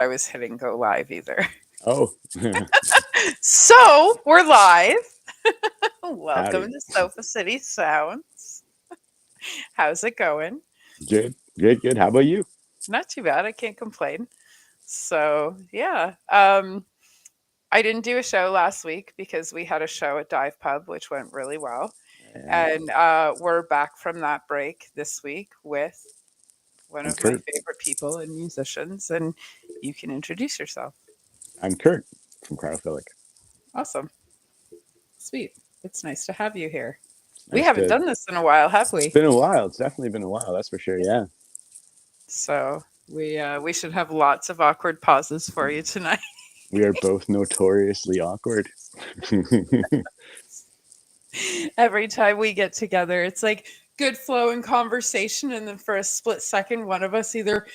I was hitting go live either. Oh, So we're live. Welcome howdy. to Sofa City Sounds. How's it going? Good, good, good. How about you? Not too bad. I can't complain. So yeah, I didn't do a show last week because we had a show at Dive Pub, which went really well, Yeah, and we're back from that break this week with one I'm of my Kurt. favorite people and musicians, and you can introduce yourself. I'm Kurt from Cryophilic. Awesome, sweet. It's nice to have you here. We Nice haven't to. done this in a while, have It's we? been a while. It's definitely been a while. That's for sure. Yeah, So we should have lots of awkward pauses for you tonight. we are both notoriously awkward. Every time we get together, it's like good flow and conversation, and then for a split second, one of us either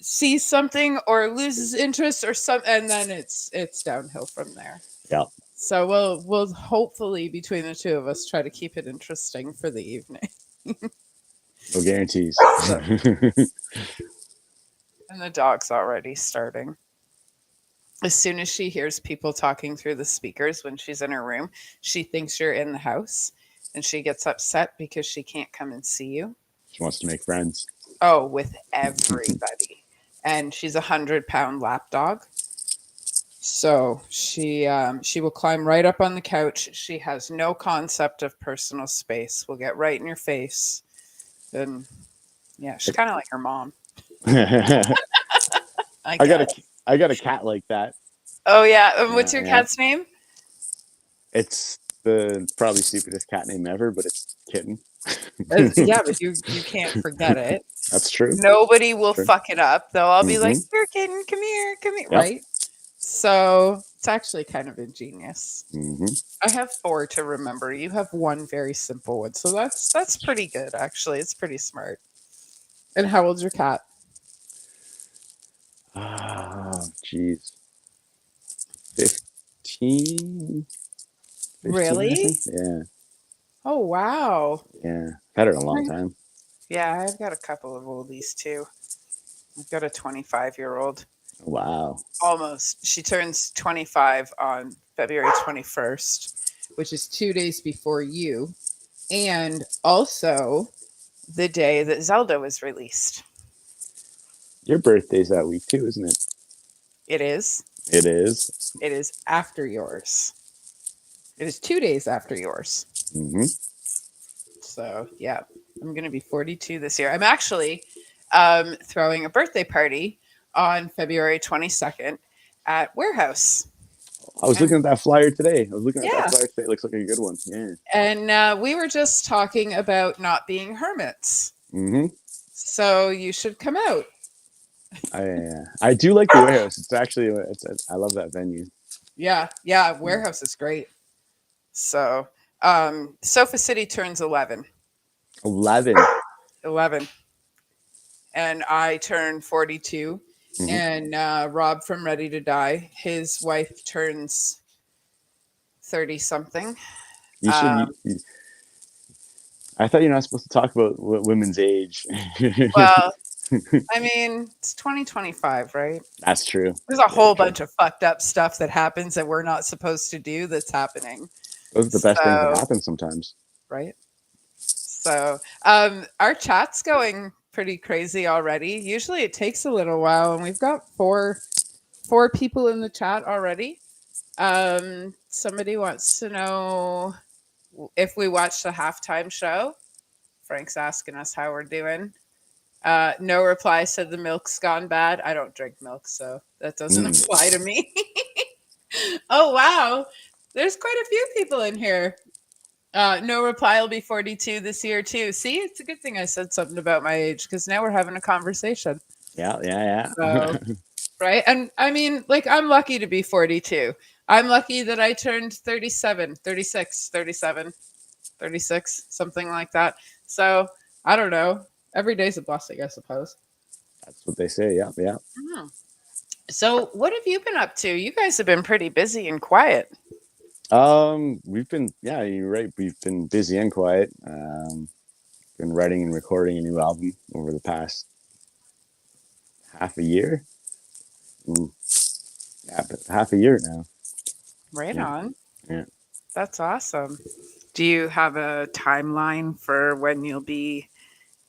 sees something or loses interest or some, and then it's downhill from there. Yeah, So we'll hopefully between the two of us try to keep it interesting for the evening. no guarantees. So, and the dog's already starting. As soon as she hears people talking through the speakers when she's in her room, she thinks you're in the house and she gets upset because she can't come and see you. She wants to make friends. Oh, with everybody. And she's 100-pound lap dog. So she will climb right up on the couch. She has no concept of personal space. Will get right in your face. And yeah, she's kind of like her mom, I I got a, guess. I got a cat like that. Oh yeah. And Yeah, what's your yeah. cat's name? It's the probably stupidest cat name ever, but it's Kitten. Yeah, but you can't forget it. That's true. Nobody will True. fuck it up. They'll all be like, Mm-hmm. "Here, kitten, come here," Yep. right? So it's actually kind of ingenious. Mm-hmm. I have four to remember. You have one very simple one, so that's pretty good actually. It's pretty smart. And how old's your cat? Oh, jeez. 15, 15, I think. Really? Yeah, Oh wow. yeah. Had her a long time. Yeah, I've got a couple of oldies too. I've got a 25-year-old. Wow. Almost. She turns 25 on February 21st, which is 2 days before you, and also the day that Zelda was released. Your birthday's that week too, isn't it? It is. It is. It is after yours. It is 2 days after yours. Mm-hmm. So, yeah, I'm going to be 42 this year. I'm actually throwing a birthday party on February 22nd at Warehouse. I was And looking at that flyer today. yeah, It looks like a good one. Yeah. and we were just talking about not being hermits. Mm-hmm. So, you should come out. I do like the warehouse. It's actually I love that venue. Yeah, yeah, Warehouse is great. So, Sofa City turns 11. 11. 11. And I turn 42. Mm-hmm. And Rob from Ready to Die, his wife turns 30 something. You should. I thought you're not supposed to talk about women's age. Well, I mean, it's 2025, right? That's true. There's a Very whole true. bunch of fucked up stuff that happens that we're not supposed to do that's happening. Those are the best things that So, happen sometimes. right? So, our chat's going pretty crazy already. Usually it takes a little while, and we've got four people in the chat already. Somebody wants to know if we watched the halftime show. Frank's asking us how we're doing. No reply, said the milk's gone bad. I don't drink milk, so that doesn't apply to me. Oh, wow. There's quite a few people in here. No reply will be 42 this year, too. See, it's a good thing I said something about my age because now we're having a conversation. Yeah, yeah, So, yeah. right. And I mean, like, I'm lucky to be 42. I'm lucky that I turned 37, 36, 37, 36, something like that. So, I don't know. Every day's a blessing, I suppose. That's what they say. Yeah, yeah. Mhm. So, what have you been up to? You guys have been pretty busy and quiet. We've been, yeah, you're right. We've been busy and quiet. Been writing and recording a new album over the past half a year. Mm, yeah, but half a year now. Right Yeah, on. yeah. That's awesome. Do you have a timeline for when you'll be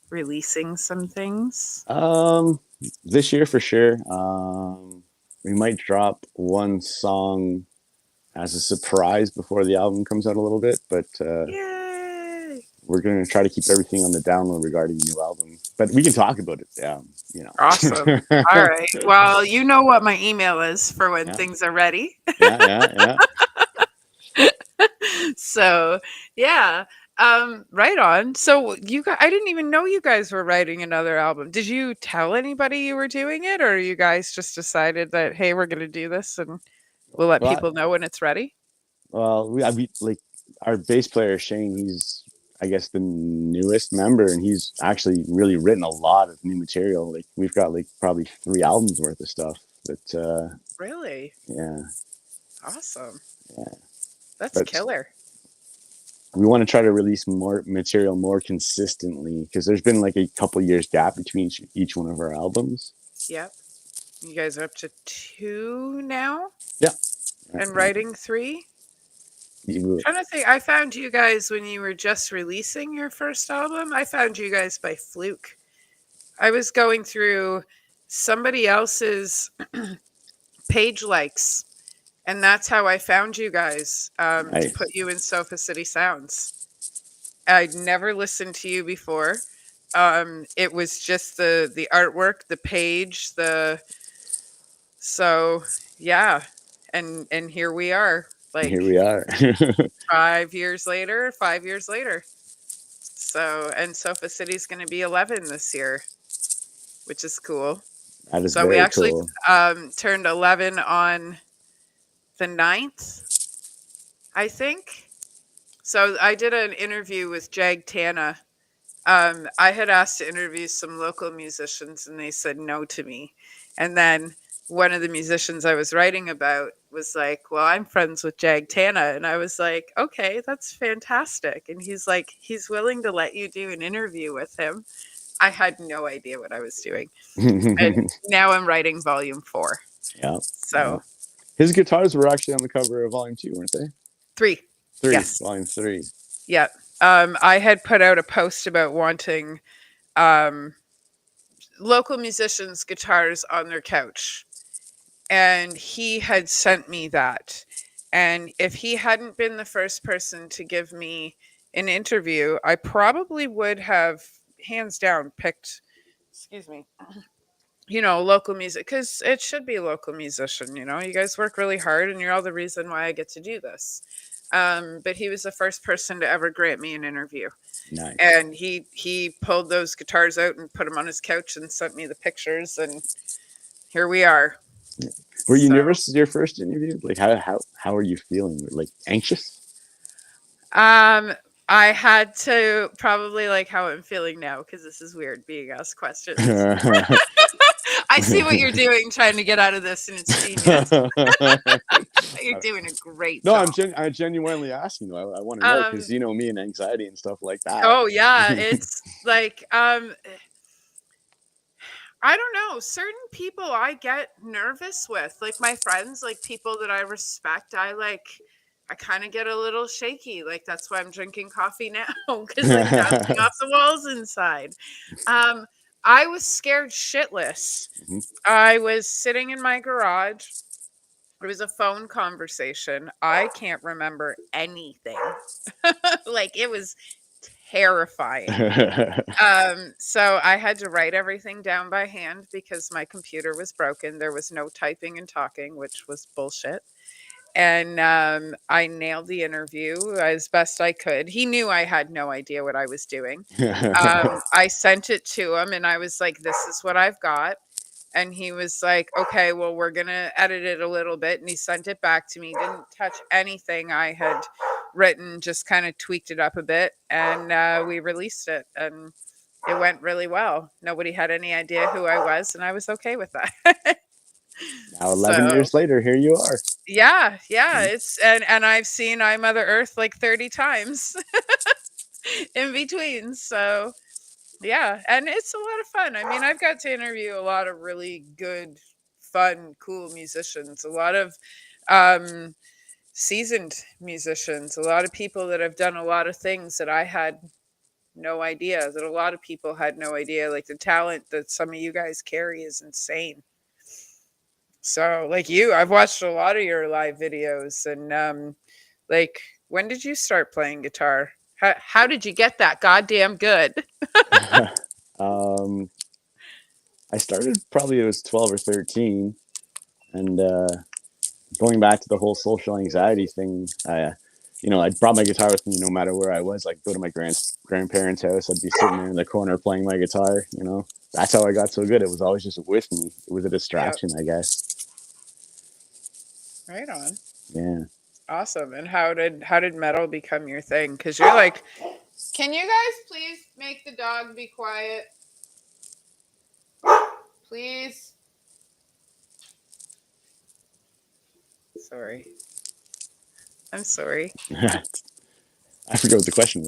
releasing some things? Um, this year for sure. We might drop one song as a surprise before the album comes out a little bit, but Yay! we're going to try to keep everything on the down low regarding the new album. But we can talk about it. Yeah, you Awesome. know. All right. Well, you know what my email is for when Yeah, things are ready. yeah, yeah, yeah. So, yeah. Right on. So you guys, I didn't even know you guys were writing another album. Did you tell anybody you were doing it, or you guys just decided that, hey, we're going to do this and we'll let Well, people know when it's ready? I mean, like our bass player Shane, he's I guess the newest member, and he's actually really written a lot of new material. Like we've got like probably 3 albums worth of stuff. That Really? yeah, Awesome. yeah. That's But killer. we want to try to release more material more consistently because there's been like a couple years gap between each one of our albums. Yep. You guys are up to two now Yeah, yeah, and yeah. writing three? You- Trying to think, I found you guys when you were just releasing your first album. I found you guys by fluke. I was going through somebody else's page likes, and that's how I found you guys to put Nice. you in Sofa City Sounds. I'd never listened to you before. It was just the artwork, the page, the so yeah, and here we are, And here like we are. 5 years later, 5 years later. So and Sofa City's going to be 11 this year, which is cool. That is So we very actually cool. turned 11 on the 9th, I think. So I did an interview with Jag Tana. I had asked to interview some local musicians and they said no to me. And then one of the musicians I was writing about was like, well, I'm friends with Jag Tana. And I was like, okay, that's fantastic. And he's like, he's willing to let you do an interview with him. I had no idea what I was doing. And now I'm writing volume 4. Yeah, yeah. So His guitars were actually on the cover of Volume 2, weren't they? 3. Three, Yes. Volume 3. Yeah. I had put out a post about wanting um, local musicians' guitars on their couch. And he had sent me that. And if he hadn't been the first person to give me an interview, I probably would have hands down picked, excuse me, local music because it should be a local musician. You guys work really hard and you're all the reason why I get to do this. But he was the first person to ever grant me an interview. Nice. And he pulled those guitars out and put them on his couch and sent me the pictures. And here we are. Were you So nervous your first interview? Like how are you feeling? Like anxious? Um, I had to probably like how I'm feeling now because this is weird being asked questions. I see what you're doing trying to get out of this, and it's genius. You're doing a great No, job. I'm genuinely asking. I want to know because Um, you know me and anxiety and stuff like that. oh yeah, it's like I don't know. Certain people I get nervous with, like my friends, like people that I respect. I kind of get a little shaky. Like that's why I'm drinking coffee now because I'm bouncing off the walls inside. Um, I was scared shitless. I was sitting in my garage. It was a phone conversation. I can't remember anything. Like it was terrifying. So I had to write everything down by hand because my computer was broken. There was no typing and talking, which was bullshit. And I nailed the interview as best I could. He knew I had no idea what I was doing. I sent it to him and I was like, this is what I've got. And he was like, okay, well, we're going to edit it a little bit. And he sent it back to me, didn't touch anything I had written, just kind of tweaked it up a bit. And we released it. And it went really well. Nobody had any idea who I was. And I was okay with that. Now 11 So years later, here you are. yeah, it's and I've seen I Mother Earth like 30 times in between. So yeah, and it's a lot of fun. I mean, I've got to interview a lot of really good fun, cool musicians, a lot of um, seasoned musicians, a lot of people that have done a lot of things that I had no idea, that a lot of people had no idea. Like the talent that some of you guys carry is insane. So, like you, I've watched a lot of your live videos, and like, when did you start playing guitar? How did you get that goddamn good? um, I started probably it was 12 or 13, and going back to the whole social anxiety thing, I brought my guitar with me no matter where I was. Like go to my grandparents' house, I'd be sitting there in the corner playing my guitar. That's how I got so good. It was always just with me. It was a Yep, distraction, I guess. right on. Yeah. Awesome. And how did metal become your thing? Because you're like, can you guys please make the dog be quiet, please? Sorry, I'm sorry. I forget what the question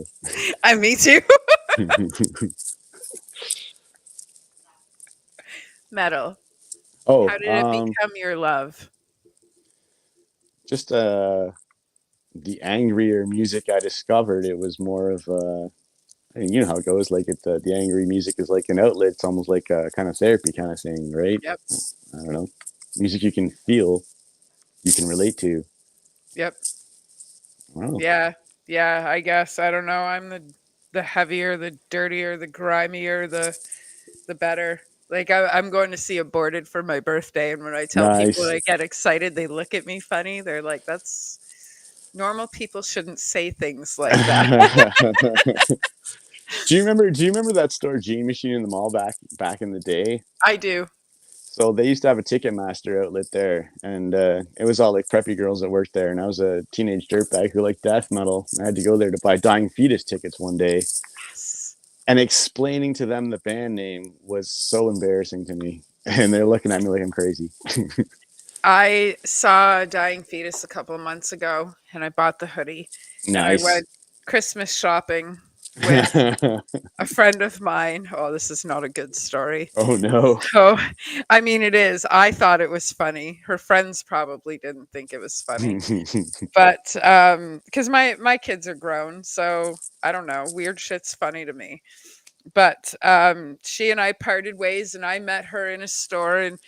I me too. was. Metal. Oh, How did it become your love? just the angrier music I discovered. It was more of I mean, you know how it goes. Like the angry music is like an outlet. It's almost like a kind of therapy kind of thing, right? Yep. I don't know. Music you can feel, you can relate to. Yep. Wow. Yeah. Yeah. I guess I don't know. I'm the heavier, the dirtier, the grimier, the better. Like I'm going to see Aborted for my birthday, and when I tell people Nice. I get excited, they look at me funny. They're like, "That's normal. People shouldn't say things like that." Do you remember that store Gene Machine in the mall back in the day? I do. So they used to have a Ticketmaster outlet there, and it was all like preppy girls that worked there. And I was a teenage dirtbag who liked death metal. I had to go there to buy Dying Fetus tickets one day, Yes. and explaining to them the band name was so embarrassing to me. And they're looking at me like I'm crazy. I saw Dying Fetus a couple of months ago, and I bought the hoodie, and I Nice. went Christmas shopping with a friend of mine. Oh, this is not a good story. Oh no. So, I mean, it is. I thought it was funny. Her friends probably didn't think it was funny, but because my kids are grown, so I don't know. Weird shit's funny to me. But she and I parted ways, and I met her in a store, and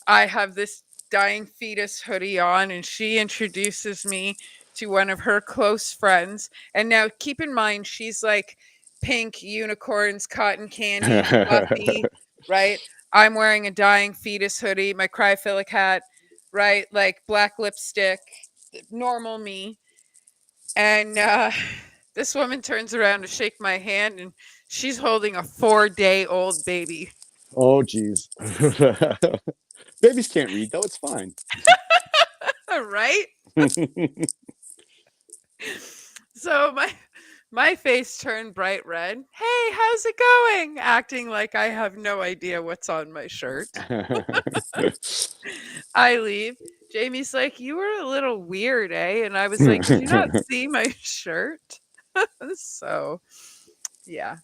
I have this Dying Fetus hoodie on, and she introduces me to one of her close friends. And now keep in mind, she's like pink unicorns, cotton candy, fluffy, right? I'm wearing a Dying Fetus hoodie, my cryphilic hat, right? Like black lipstick, normal me. And this woman turns around to shake my hand, and she's holding a 4-day old baby. Oh geez. Babies can't read though. It's fine. Right? So my face turned bright red. Hey, how's it going? Acting like I have no idea what's on my shirt. I leave. Jamie's like, "You were a little weird, eh?" And I was like, "Did you not see my shirt?" So, yeah.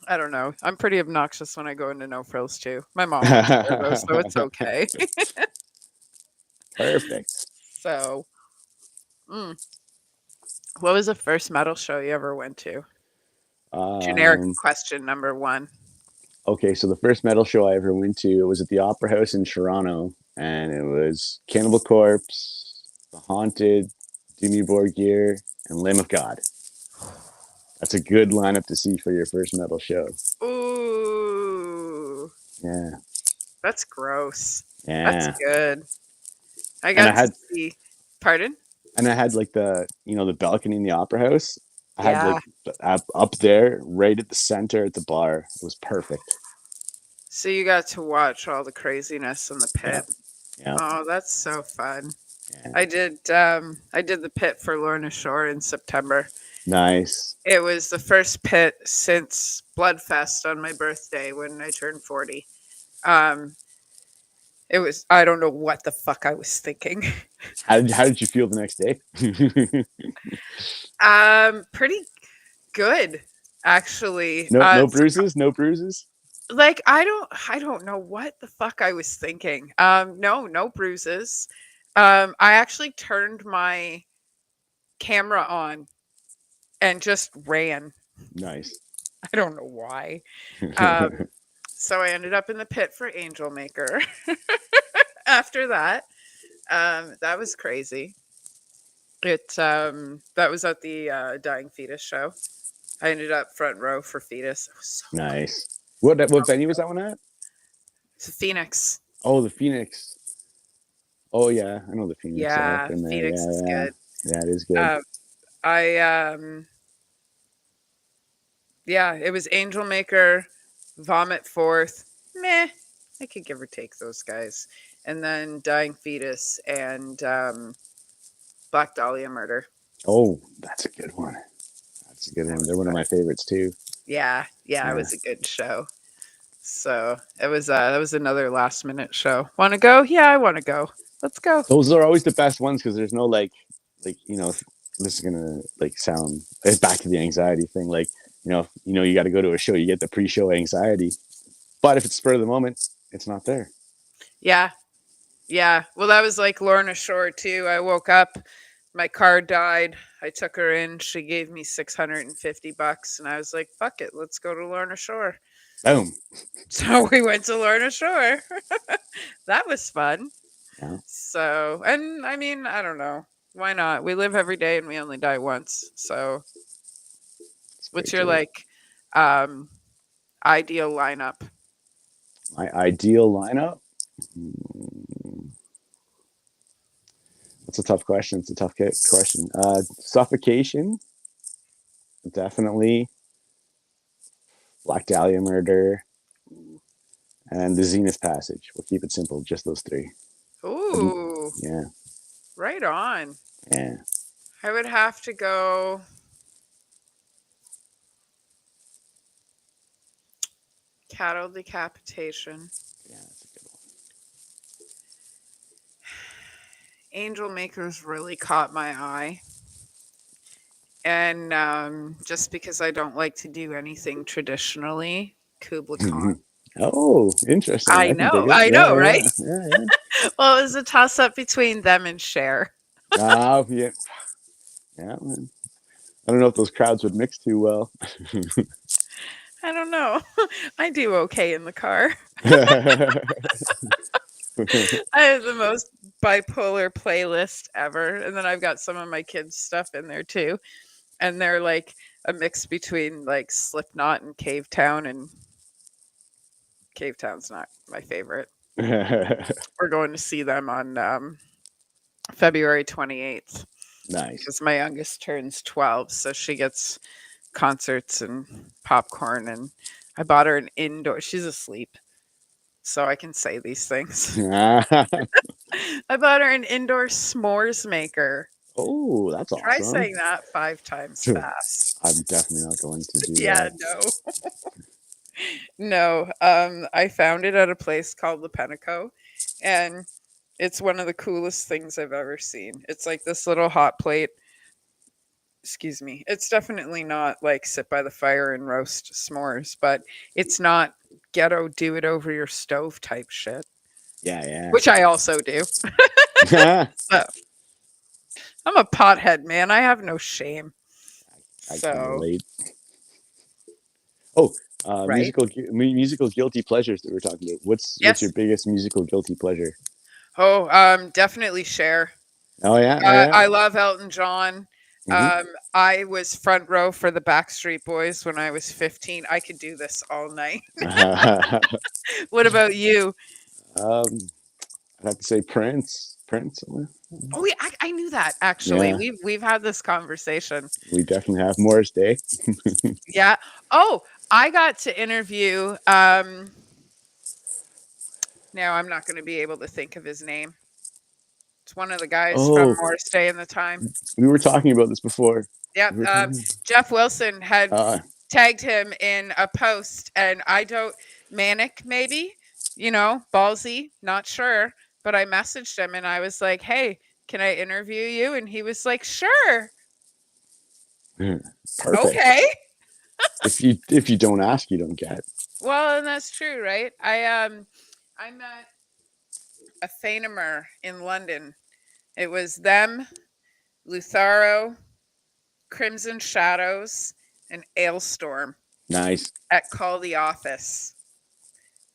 I don't know. I'm pretty obnoxious when I go into no frills too. My mom won't care though, so it's okay. Perfect. So, mm, what was the first metal show you ever went to? Generic Um, question number one. okay, so the first metal show I ever went to, it was at the Opera House in Toronto, and it was Cannibal Corpse, The Haunted, Dimmu Borgir, and Lamb of God. That's a good lineup to see for your first metal show. Ooh, Yeah, that's gross. That's yeah. good. I And I got to had see. Pardon? and I had like the balcony in the Opera House. I had Yeah. like up there, right at the center at the bar. It was perfect. So you got to watch all the craziness in the Yeah, pit. yeah, Oh, that's so fun. yeah. I did the pit for Lorna Shore in September. Nice. It was the first pit since Bloodfest on my birthday when I turned 40. Um, it was I don't know what the fuck I was thinking. How did you feel the next day? Pretty good actually. No bruises. No bruises. Like I don't know what the fuck I was thinking. No, no bruises. I actually turned my camera on and just ran. Nice. I don't know why. Um, so I ended up in the pit for Angel Maker after that. That was crazy. That was at the Dying Fetus show. I ended up front row for Fetus. It was so good. Nice. What venue was that one at? It's Phoenix. Oh, the Phoenix. Oh yeah, I know the Phoenix. Yeah, I've Yeah, been there. Phoenix Yeah, is yeah, good. yeah. It is good. Um, I yeah, it was Angel Maker, Vomit Forth. Meh, I could give or take those guys, and then Dying Fetus and Black Dahlia Murder. Oh, that's a good one. That's a good That one. was They're one of fun. my favorites too. Yeah, yeah, it Yeah. was a good show. So it was that was another last minute show. Want to go? Yeah, I want to go. Let's go. Those are always the best ones because there's no like this is gonna like sound it's back to the anxiety thing. Like you got to go to a show, you get the pre-show anxiety, but if it's spur of the moment, it's not there. Yeah, yeah. Well, that was like Lorna Shore too. I woke up, my car died. I took her in. She gave me $650, and I was like, "Fuck it, let's go to Lorna Shore." Boom. So we went to Lorna Shore. That was fun. Yeah, So, and I mean, I don't know. Why not? We live every day and we only die once. So, it's very what's your true. like um ideal lineup? My ideal lineup. Hmm, that's a tough question. It's a tough question. Suffocation, definitely. Black Dahlia Murder, and the Zenith Passage. We'll keep it simple. Just those three. Ooh, Yeah, right on. yeah, I would have to go cattle decapitation. yeah. That's a good Angel Makers really caught my eye. And just because I don't like to do anything traditionally, Kubla Khan. one. Oh, interesting. I can dig it. I Yeah, know, yeah, right? yeah, yeah. Well, it was a toss up between them and Cher. Yeah, yeah. Man. I don't know if those crowds would mix too well. I don't know. I do okay in the car. I have the most bipolar playlist ever. And then I've got some of my kids' stuff in there too. And they're like a mix between like Slipknot and Cave Town, and Cave Town's not my favorite. We're going to see them on February 28th Nice. because my youngest turns 12. So she gets concerts and popcorn. And I bought her an indoor, she's asleep. So I can say these things. I bought her an indoor s'mores maker. Oh, that's Try awesome. saying that 5 times fast. I'm definitely not going to do Yeah, that. no. No. I found it at a place called the Penico, and it's one of the coolest things I've ever seen. It's like this little hot plate. Excuse me. It's definitely not like sit by the fire and roast s'mores, but it's not ghetto do it over your stove type shit, Yeah, which I also do. yeah. So I'm a pothead, man. I have no shame. I can So, relate. Oh, right? musical guilty pleasures that we're talking about. What's your Yes. biggest musical guilty pleasure? Oh, definitely Cher. Oh yeah, oh yeah. I love Elton John. Mm-hmm. I was front row for the Backstreet Boys when I was 15. I could do this all night. What about you? I'd have to say Prince. Prince. Oh, yeah, I knew that actually. Yeah, We've had this conversation. we definitely have Morris Day. Yeah. Oh, I got to interview. Now I'm not going to be able to think of his name. It's one of the guys from Oh, Morris Day in the Time. we were talking about this before. Yep. We were talking. Jeff Wilson had Uh, tagged him in a post, and I don't, manic maybe, ballsy, not sure. But I messaged him and I was like, hey, can I interview you? And he was like, sure. Perfect. Okay. If you don't ask, you don't get. Well, and that's true, right? I met a Fanimer in London. It was them, Lutharo, Crimson Shadows, and Ailstorm Nice. at Call the Office.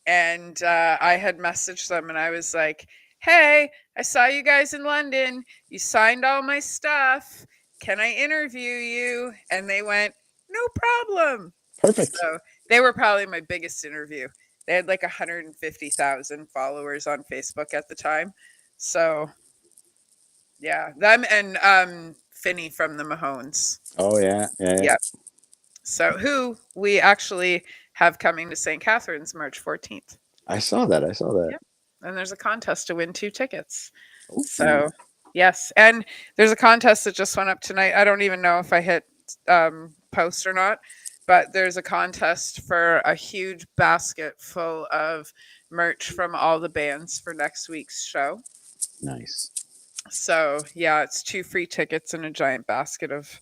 And I had messaged them and I was like, "Hey, I saw you guys in London. You signed all my stuff. Can I interview you?" And they went, "No problem." Perfect. So they were probably my biggest interview. They had like 150,000 followers on Facebook at the time. So yeah, them and Finney from the Mahones. Oh yeah, yeah, yeah. Yeah. So who we actually have coming to St. Catharines March 14th. I saw that. I saw that. Yep. And there's a contest to win 2 tickets. Oh, So yes, and there's a contest that just went up tonight. I don't even know if I hit post or not, but there's a contest for a huge basket full of merch from all the bands for next week's show. nice. So yeah, it's 2 free tickets and a giant basket of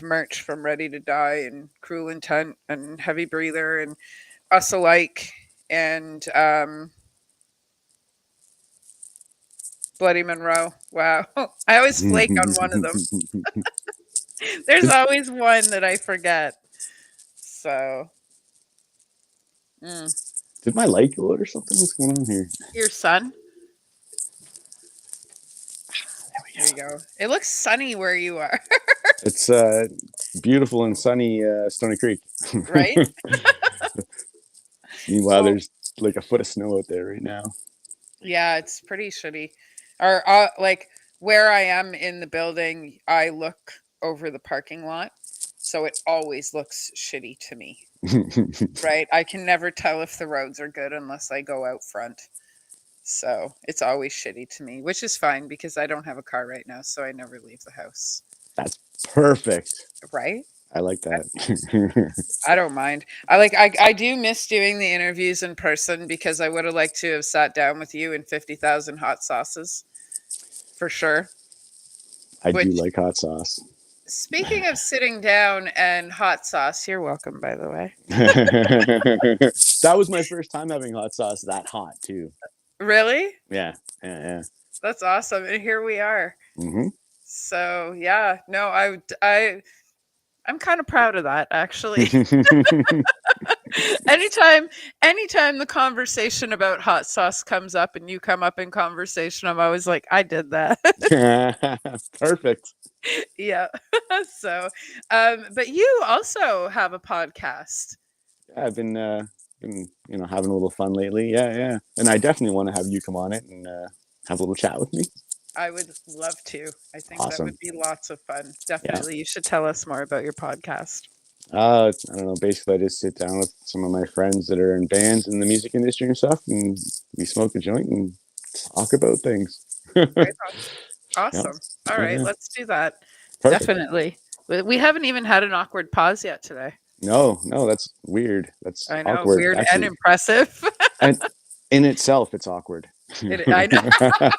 merch from Ready to Die and Cruel Intent and Heavy Breather and Us Alike and Bloody Monroe. Wow. I always flake on one of them. There's did, always one that I forget. So, mm. did my light go out or something? What's going on here? Your son? There we There you go. go. It looks sunny where you are, It's beautiful and sunny Stony Creek. right? Meanwhile, Well, there's like a foot of snow out there right now. yeah, it's pretty shitty. Or like where I am in the building, I look over the parking lot, so it always looks shitty to me. Right? I can never tell if the roads are good unless I go out front. So it's always shitty to me, which is fine because I don't have a car right now, so I never leave the house. That's perfect. Right? I like I, that. I don't mind. I do miss doing the interviews in person because I would have liked to have sat down with you in 50,000 hot sauces for sure. I do Which, like hot sauce. speaking of sitting down and hot sauce, you're welcome, by the way. That was my first time having hot sauce that hot too. Really? Yeah, yeah, That's awesome. And here we are. yeah. Hmm. So yeah, no, I'm kind of proud of that actually. anytime anytime the conversation about hot sauce comes up and you come up in conversation, I'm always like, I did that. Perfect. Yeah. So but you also have a podcast. Yeah, I've been having a little fun lately. Yeah, yeah, and I definitely want to have you come on it and have a little chat with me. I would love to. I think that Awesome. would be lots of fun. Yeah. Definitely. You should tell us more about your podcast. I don't know. Basically, I just sit down with some of my friends that are in bands in the music industry and stuff, and we smoke a joint and talk about things. Right on. Yeah, Awesome. All yeah, right, yeah. let's do that. Perfect. Definitely. We haven't even had an awkward pause yet today. No, no, that's weird. That's I know, awkward, weird and actually. impressive. And in itself, it's awkward. I know.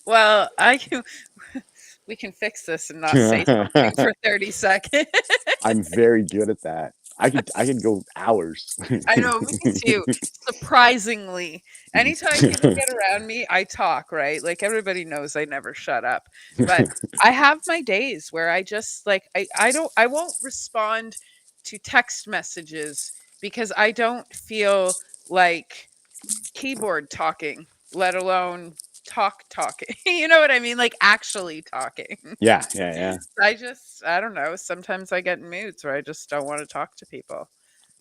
Well, we can fix this and not say something for 30 seconds. I'm very good at that. I could go hours. I know, me too. Surprisingly, anytime people get around me, I talk, right? Like everybody knows I never shut up. But I have my days where I just like I won't respond to text messages because I don't feel like keyboard talking, let alone talking. You know what I mean? Like actually talking. Yeah, yeah, yeah, I don't know, sometimes I get in moods where I just don't want to talk to people.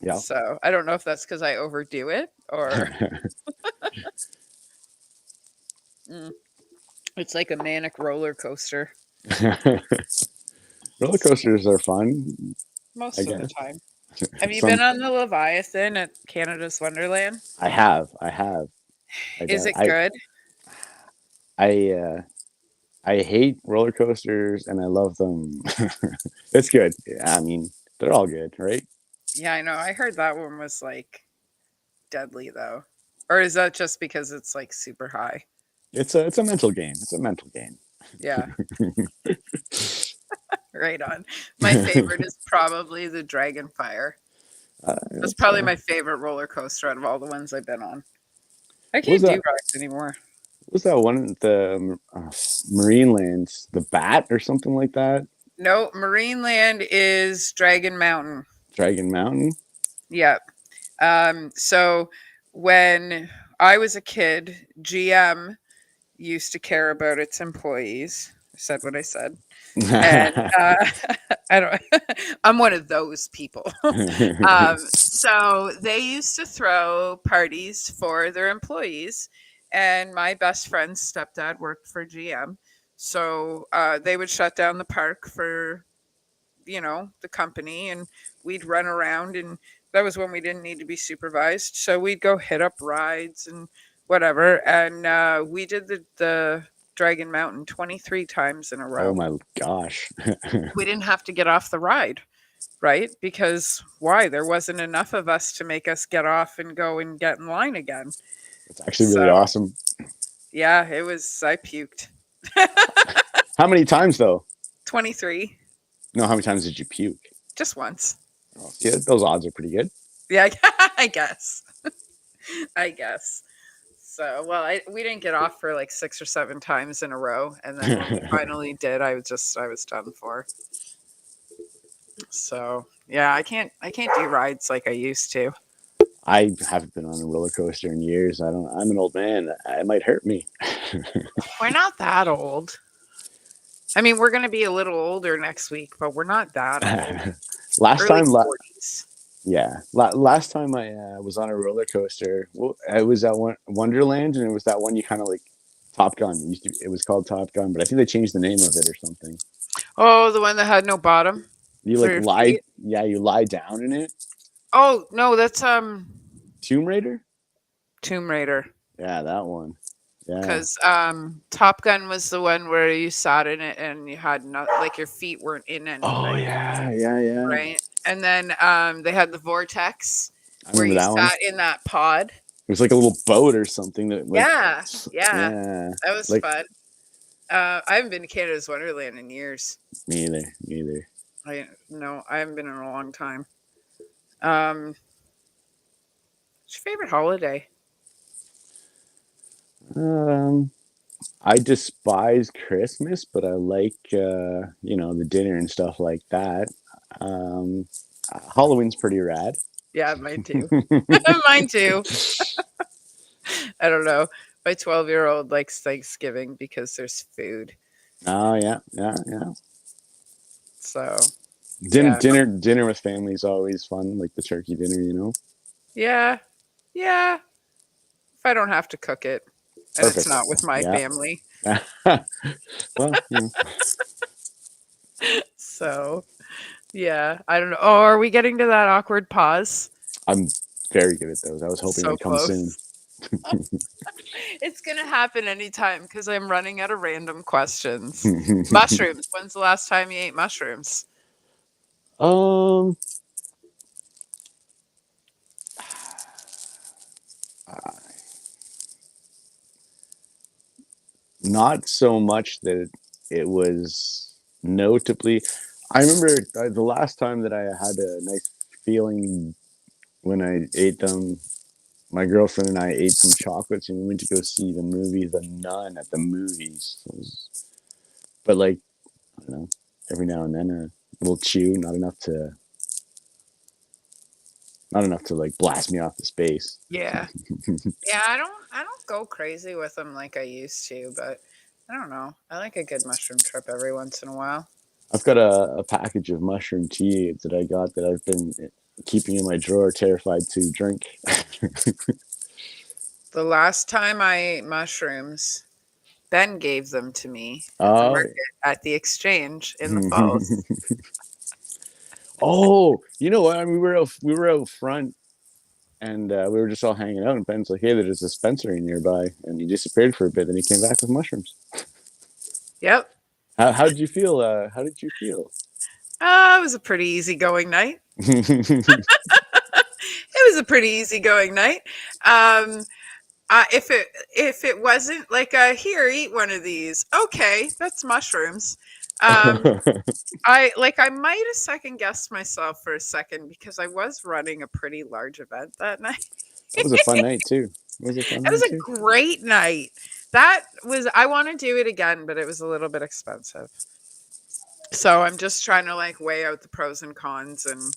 yeah. So I don't know if that's because I overdo it or mm, it's like a manic roller coaster Roller coasters are fun, I most of the guess. time. Have you Some been on the Leviathan at Canada's Wonderland? I have. I Is got it good? I hate roller coasters and I love them. It's good. Yeah, I mean, they're all good, right? Yeah, I know. I heard that one was like deadly though. Or is that just because it's like super high? It's a mental game. It's a mental game. Yeah, right on. My favorite is probably the Dragon Fire. That's That's probably my favorite roller coaster out of all the ones I've been on. I what was can't do that? rides anymore. What was that one at the Marine Lands, the Bat or something like that? No, Marine Land is Dragon Mountain. Dragon Mountain. Yep. So when I was a kid, GM used to care about its employees. I said what I said. And I don't, I'm one of those people. So they used to throw parties for their employees. And my best friend's stepdad worked for GM. So they would shut down the park for the company, and we'd run around, and that was when we didn't need to be supervised, so we'd go hit up rides and whatever. And we did the Dragon Mountain 23 times in a Oh row. my gosh. We didn't have to get off the ride, right? Because why? There wasn't enough of us to make us get off and go and get in line again. It's actually So really awesome. yeah, it was, I puked. How many times though? 23, No, how many times did you puke? just once. Oh, yeah, those odds are pretty good. Yeah, I guess. I guess. So, well, we didn't get off for like 6 or 7 times in a row, and then when we finally did, I was done for. So, yeah, I can't do rides like I used to. I haven't been on a roller coaster in years. I'm an old man. It might hurt me. We're not that old. I mean, we're going to be a little older next week, but we're not that old. last Early time, 40s. yeah, last time I was on a roller coaster. Well, I was at Wonderland, and it was that one you kind of like Top Gun. It was called Top Gun, but I think they changed the name of it or something. Oh, the one that had no bottom You for like your lie, feet. yeah, you lie down in it. Oh no, that's Tomb Raider. Tomb Raider. Yeah, that one. Yeah. Because Top Gun was the one where you sat in it and you had not like your feet weren't in Oh anything, yeah, yeah, yeah. right? And then they had the vortex I where remember you that one. sat in that pod. It was like a little boat or something that like, Yeah, yeah, yeah, that was like fun. I haven't been to Canada's Wonderland in years. me either. I haven't been in a long time. Um, what's your favorite holiday? Um, I despise Christmas, but I like the dinner and stuff like that. Um, Halloween's pretty rad. Yeah, mine too. Mine too. I don't know. My 12-year-old likes Thanksgiving because there's food. Oh yeah, yeah, yeah. So Dinner, yeah, dinner, dinner with family is always fun, like the turkey dinner. yeah, yeah. If I don't have to cook it, and it's Perfect. not with my Yeah. family. Well, So yeah, I don't know. Oh, are we getting to that awkward pause? I'm very good at those. I was hoping So they'd come soon. close. It's gonna happen anytime because I'm running out of random questions. Mushrooms. When's the last time you ate mushrooms? um, not so much that it was notably. I remember the last time that I had a nice feeling when I ate them. My girlfriend and I ate some chocolates and we went to go see the movie The Nun at the movies. But like, I don't know, every now and then a little chew, not enough to like blast me off the space. Yeah. Yeah, I don't go crazy with them like I used to, but I don't know. I like a good mushroom trip every once in a while. I've got a package of mushroom tea that I got that I've been keeping in my drawer, terrified to drink. The last time I ate mushrooms, Ben gave them to me at the Oh, market at the exchange in the falls. oh, you know what? I mean, we were out front and we were just all hanging out. And Ben's like, "Hey, there's a dispensary nearby," and he disappeared for a bit. Then he came back with mushrooms. Yep. How did you feel? How did you feel? It was a pretty easygoing night. It was a pretty easygoing night. Um, if it wasn't like here, eat one of these. Okay, that's mushrooms. Um, That I might have second guessed myself for a second because I was running a pretty large event that night. was a fun night too. It was a fun It was night a too. great night. That was I want to do it again, but it was a little bit expensive. So I'm just trying to like weigh out the pros and cons, and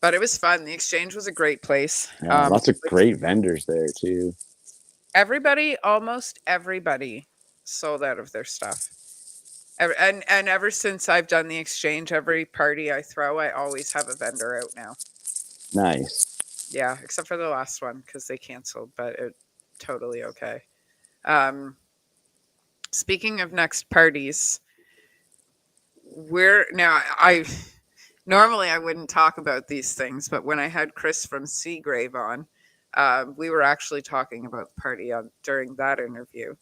but it was fun. The exchange was a great place. Yeah, lots of Like great vendors there too. everybody, almost everybody sold out of their stuff. And ever since I've done the exchange, every party I throw, I always have a vendor out now. Nice. Yeah, except for the last one because they canceled, but it totally okay. Um, Speaking of next parties, we're now I normally I wouldn't talk about these things, but when I had Chris from Seagrave on, we were actually talking about the party on during that interview.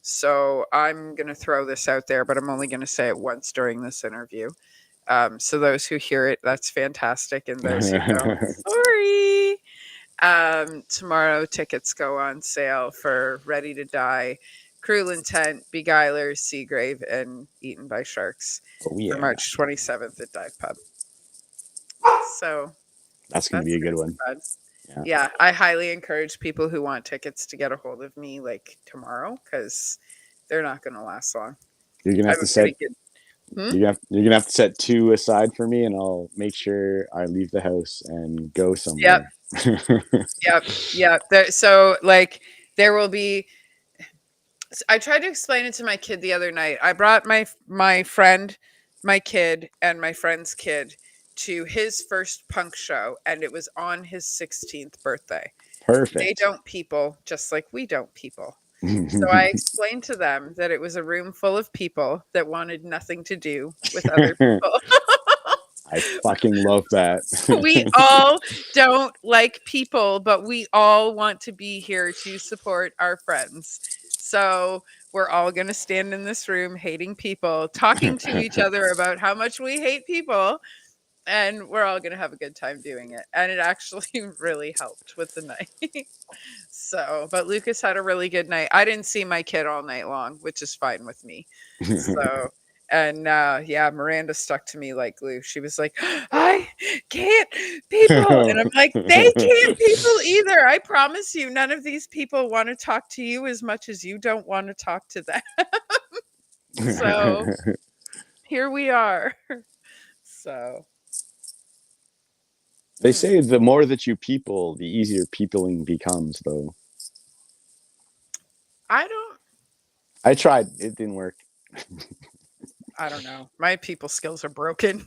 So I'm gonna throw this out there, but I'm only gonna say it once during this interview. So those who hear it, that's fantastic, and those who don't, sorry. Tomorrow tickets go on sale for Ready to Die, Cruel Intent, Beguilers, Seagrave, and Eaten by Sharks Oh for yeah, March 27th at Dive Pub. So that's gonna that's be a going good to be one. fun. Yeah, Yeah, I highly encourage people who want tickets to get a hold of me like tomorrow because they're not going to last long. you're gonna I have have to a set pretty good. Hmm? you're gonna have to set two aside for me, and I'll make sure I leave the house and go Yep, somewhere. yep. So, like, there will be I tried to explain it to my kid the other night. I brought my friend, my kid, and my friend's kid to his first punk show, and it was on his 16th birthday. They Perfect. don't people just like we don't people. So I explained to them that it was a room full of people that wanted nothing to do with other people. I fucking love that. We all don't like people, but we all want to be here to support our friends. So we're all going to stand in this room hating people, talking to each other about how much we hate people, and we're all going to have a good time doing it. And it actually really helped with the night. So, but Lucas had a really good night. I didn't see my kid all night long, which is fine with me. So, and yeah, Miranda stuck to me like glue. She was like, I can't people. And I'm like, they can't people either. I promise you, none of these people want to talk to you as much as you don't want to talk to them. So here we are. So, They hmm, say the more that you people, the easier peopling becomes, though. I don't, I tried, it didn't work. I don't know. My people skills are broken.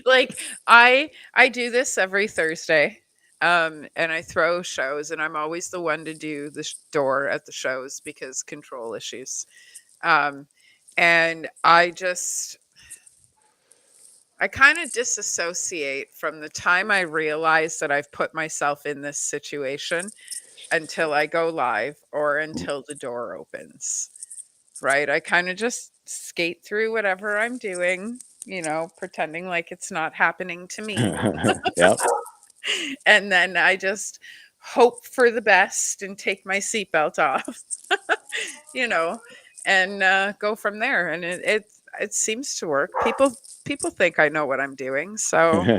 Like I do this every Thursday. And I throw shows and I'm always the one to do the door at the shows because control issues. Um and I kind of disassociate from the time I realize that I've put myself in this situation until I go live or until the door opens. Right? I kind of just skate through whatever I'm doing, pretending like it's not happening to me. Yep. And then I just hope for the best and take my seatbelt off, you know, and go from there. And it seems to work. People think I know what I'm doing. So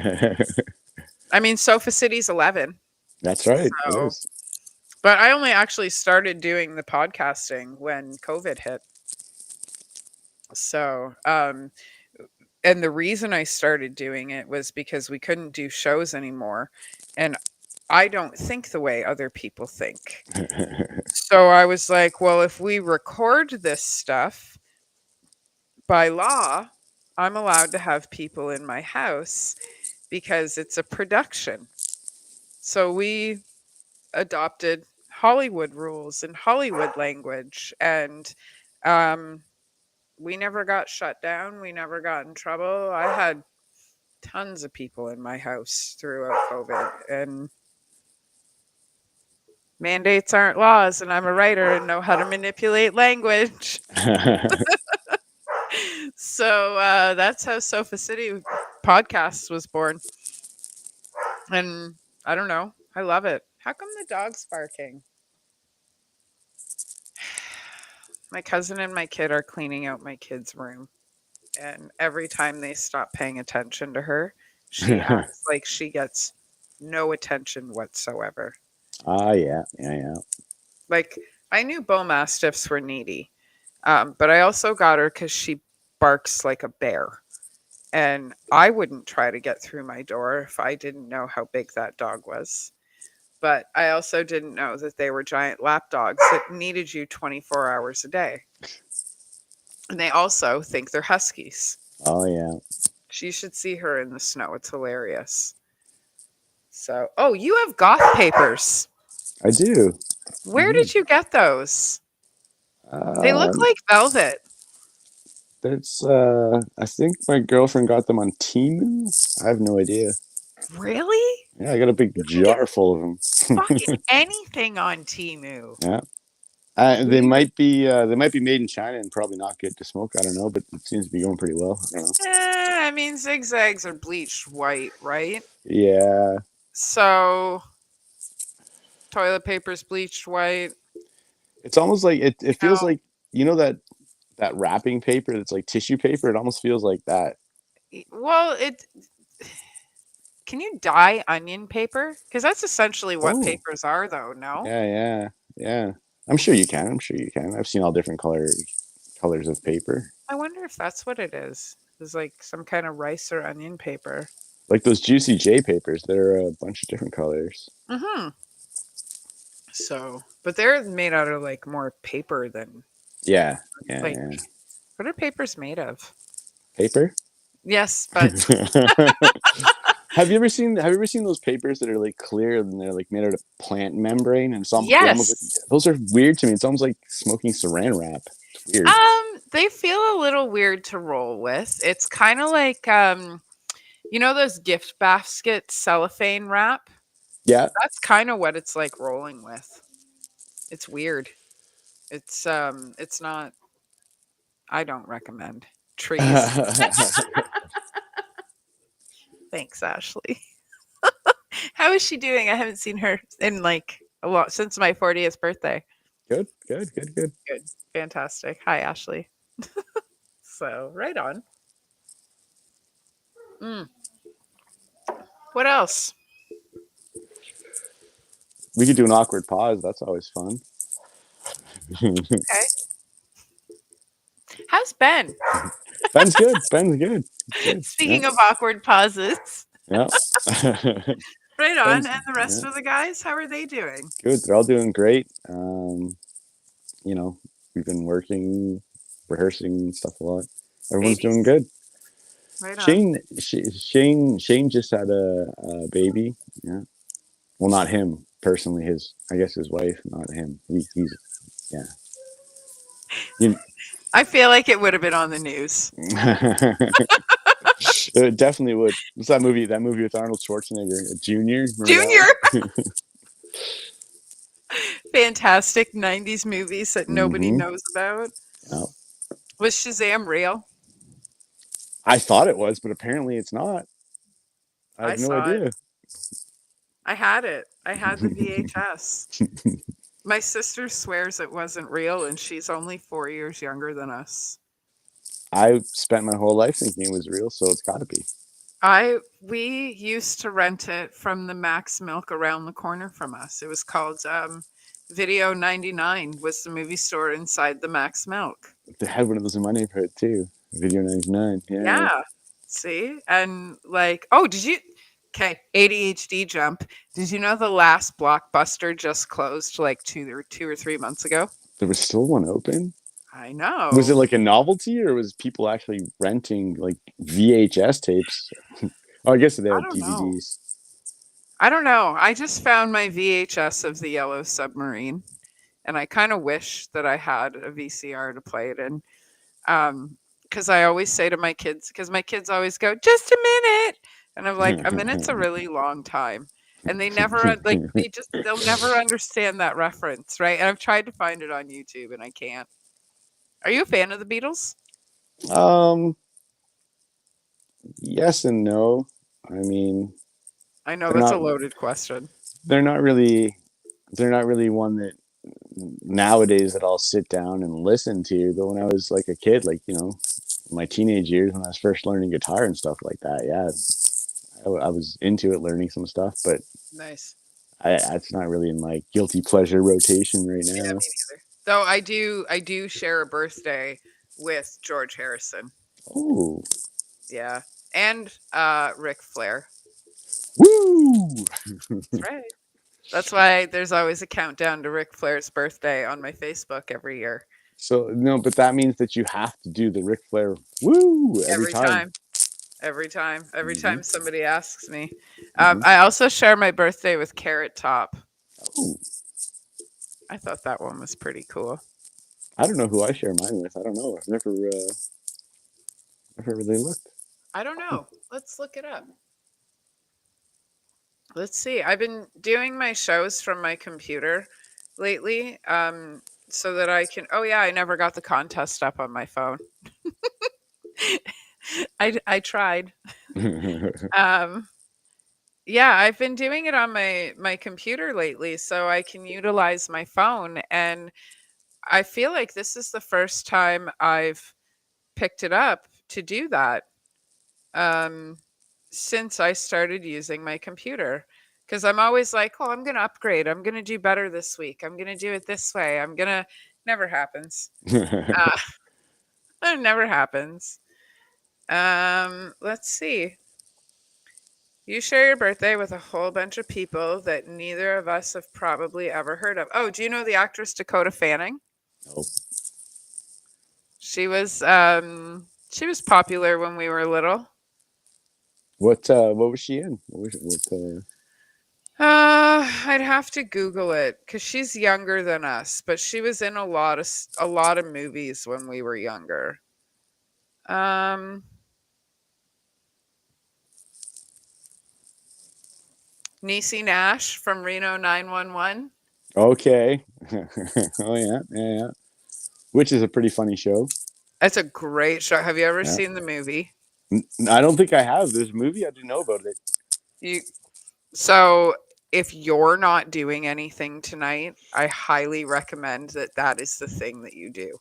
I mean, Sofa City's 11. That's right. It So, is. but I only actually started doing the podcasting when COVID hit. So, and the reason I started doing it was because we couldn't do shows anymore. And I don't think the way other people think. So I was like, well, if we record this stuff by law, I'm allowed to have people in my house because it's a production. So we adopted Hollywood rules and Hollywood language. And um, we never got shut down. We never got in trouble. I had tons of people in my house throughout COVID, and mandates aren't laws. And I'm a writer and know how to manipulate language. So that's how Sofa City podcast was born. And I don't know. I love it. How come the dog's barking? My cousin and my kid are cleaning out my kid's room, and every time they stop paying attention to her, she acts like she gets no attention whatsoever. Ah, yeah, yeah, yeah. Like, I knew Bull Mastiffs were needy, but I also got her because she barks like a bear. And I wouldn't try to get through my door if I didn't know how big that dog was. But I also didn't know that they were giant lap dogs that needed you 24 hours a day. And they also think they're huskies. Oh, yeah. She should see her in the snow. It's hilarious. So, oh, you have goth papers. I do. Where Mhm. did you get those? They look Um, like velvet. that's I think my girlfriend got them on Temu. I have no idea. Really? Yeah, I got a big You can get jar full of them. fucking anything on Timu. Yeah. We They might be made in China and probably not good to smoke. I don't know, but it seems to be going pretty well. I don't know. I mean, zigzags are bleached white, right? Yeah, So toilet paper's bleached white. it's almost like it You feels like you know that wrapping paper that's like tissue paper. It almost feels like that. well, it can you dye onion paper? Because that's essentially what Oh, papers are, though. No, yeah, yeah, yeah. I'm sure you can. I'm sure you can. I've seen all different colors of paper. I wonder if that's what it is. It's like some kind of rice or onion paper. Like those Juicy J papers. They're a bunch of different colors. Hmm. So, but they're made out of like more paper than Yeah, yeah, like yeah. what are papers made of? Paper. Yes, but Have you ever seen those papers that are like clear and they're like made out of plant membrane and they almost yes. those are weird to me. It's almost like smoking saran wrap. It's weird. They feel a little weird to roll with. It's kind of like you know those gift basket cellophane wrap? Yeah. That's kind of what it's like rolling with. It's weird. It's not I don't recommend trees. Thanks, Ashley. How is she doing? I haven't seen her in like a lot since my 40th birthday. Good, good, good, good. Good. Fantastic. Hi, Ashley. So, right on. Mm. What else? We could do an awkward pause. That's always fun. Okay. How's Ben? Ben's good. Ben's good. Good. Yeah. Speaking of awkward pauses. Yeah. Right on. Ben's And the yeah, rest of the guys, how are they doing? good. They're all doing great. You know, we've been working, rehearsing stuff a lot. Everyone's doing Babies? good. Right on. Shane just had a baby. Yeah. Well, not him personally. I guess his wife, not him. He's yeah. You, I feel like it would have been on the news. it definitely would. What's that movie? That movie with Arnold Schwarzenegger, Junior. Remember that Junior! one? Fantastic 90s movies that nobody Mm-hmm. knows about. Yeah. Was Shazam real? I thought it was, but apparently it's not. I I have no saw it. idea. I had it. I had the VHS. My sister swears it wasn't real, and she's only 4 years younger than us. I spent my whole life thinking it was real, so it's got to be. I we used to rent it from the Max Milk around the corner from us. It was called Video 99 was the movie store inside the Max Milk. They had one of those in my neighborhood too. Video 99. Yeah. Yeah. See? And like, oh, did you okay, ADHD jump. Did you know the last Blockbuster just closed like 2 or 3 months ago? There was still one open. I Was it know. like a novelty or was people actually renting like VHS tapes? Oh, I guess they I had don't know. DVDs. I don't know. I just found my VHS of the Yellow Submarine, and I kind of wish that I had a VCR to play it in. Because I always say to my kids, because my kids always go, just a minute. And I'm like, a minute's a really long time. And they never, like, they'll never understand that reference, right? And I've tried to find it on YouTube and I can't. Are you a fan of the Beatles? um, yes and no. I mean, I know they're that's a not loaded question. they're not really they're not really one that nowadays that I'll sit down and listen to. But when I was like a kid, like, my teenage years when I was first learning guitar and stuff like that, yeah, I was into it, learning some stuff. But Nice. it's not really in my guilty pleasure rotation right Yeah, now. me neither. Though I do share a birthday with George Harrison. Oh, Yeah. And Ric Flair. woo! That's right. That's why there's always a countdown to Ric Flair's birthday on my Facebook every year. So no, but that means that you have to do the Ric Flair woo every Every time. time. Every time. Every Hmm. time somebody asks me. Hmm. I also share my birthday with Carrot Top. Oh, I thought that one was pretty cool. I don't know who I share mine with. I don't know. I've never really looked. I don't know. Let's look it up. Let's see. I've been doing my shows from my computer lately, so that I can. Oh yeah, I never got the contest up on my phone. I tried. Um, yeah, I've been doing it on my computer lately, so I can utilize my phone, and I feel like this is the first time I've picked it up to do that. Um, since I started using my computer. Because I'm always like, oh, I'm going to upgrade. I'm going to do better this week. I'm going to do it this way. I'm going to. Never happens. Uh, it never happens. Let's see. You share your birthday with a whole bunch of people that neither of us have probably ever heard of. Oh, do you know the actress Dakota Fanning? Oh, She was popular when we were little. what was she in? What I'd have to Google it because she's younger than us, but she was in a lot of movies when we were younger. Um, Niecy Nash from Reno 911. okay. Oh yeah, yeah, yeah. Which is a pretty funny show. That's a great show. Have you ever Yeah. seen the movie? I don't think I have. There's a movie I didn't know about it. You so if you're not doing anything tonight, I highly recommend that is the thing that you do. It,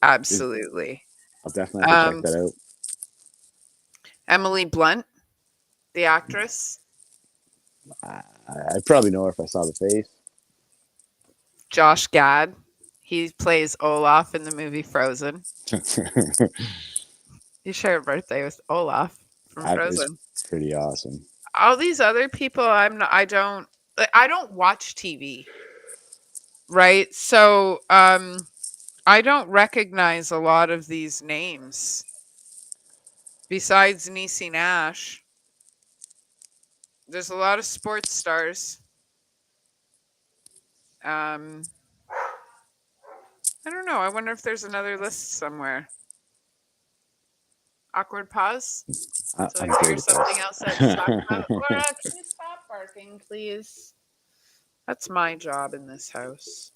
Absolutely. I'll definitely have to check Um, that out. Emily Blunt, the actress. I'd probably know her if I saw the face. Josh Gad. He plays Olaf in the movie Frozen. You share a birthday with Olaf from That is Frozen. pretty awesome. All these other people, I don't watch TV, right? So I don't recognize a lot of these names besides Niecy Nash. There's a lot of sports stars. Um, I don't know. I wonder if there's another list somewhere. Awkward pause. So I'm let's good hear with something else that's talk about. this. Laura, can you stop barking, please? That's my job in this house.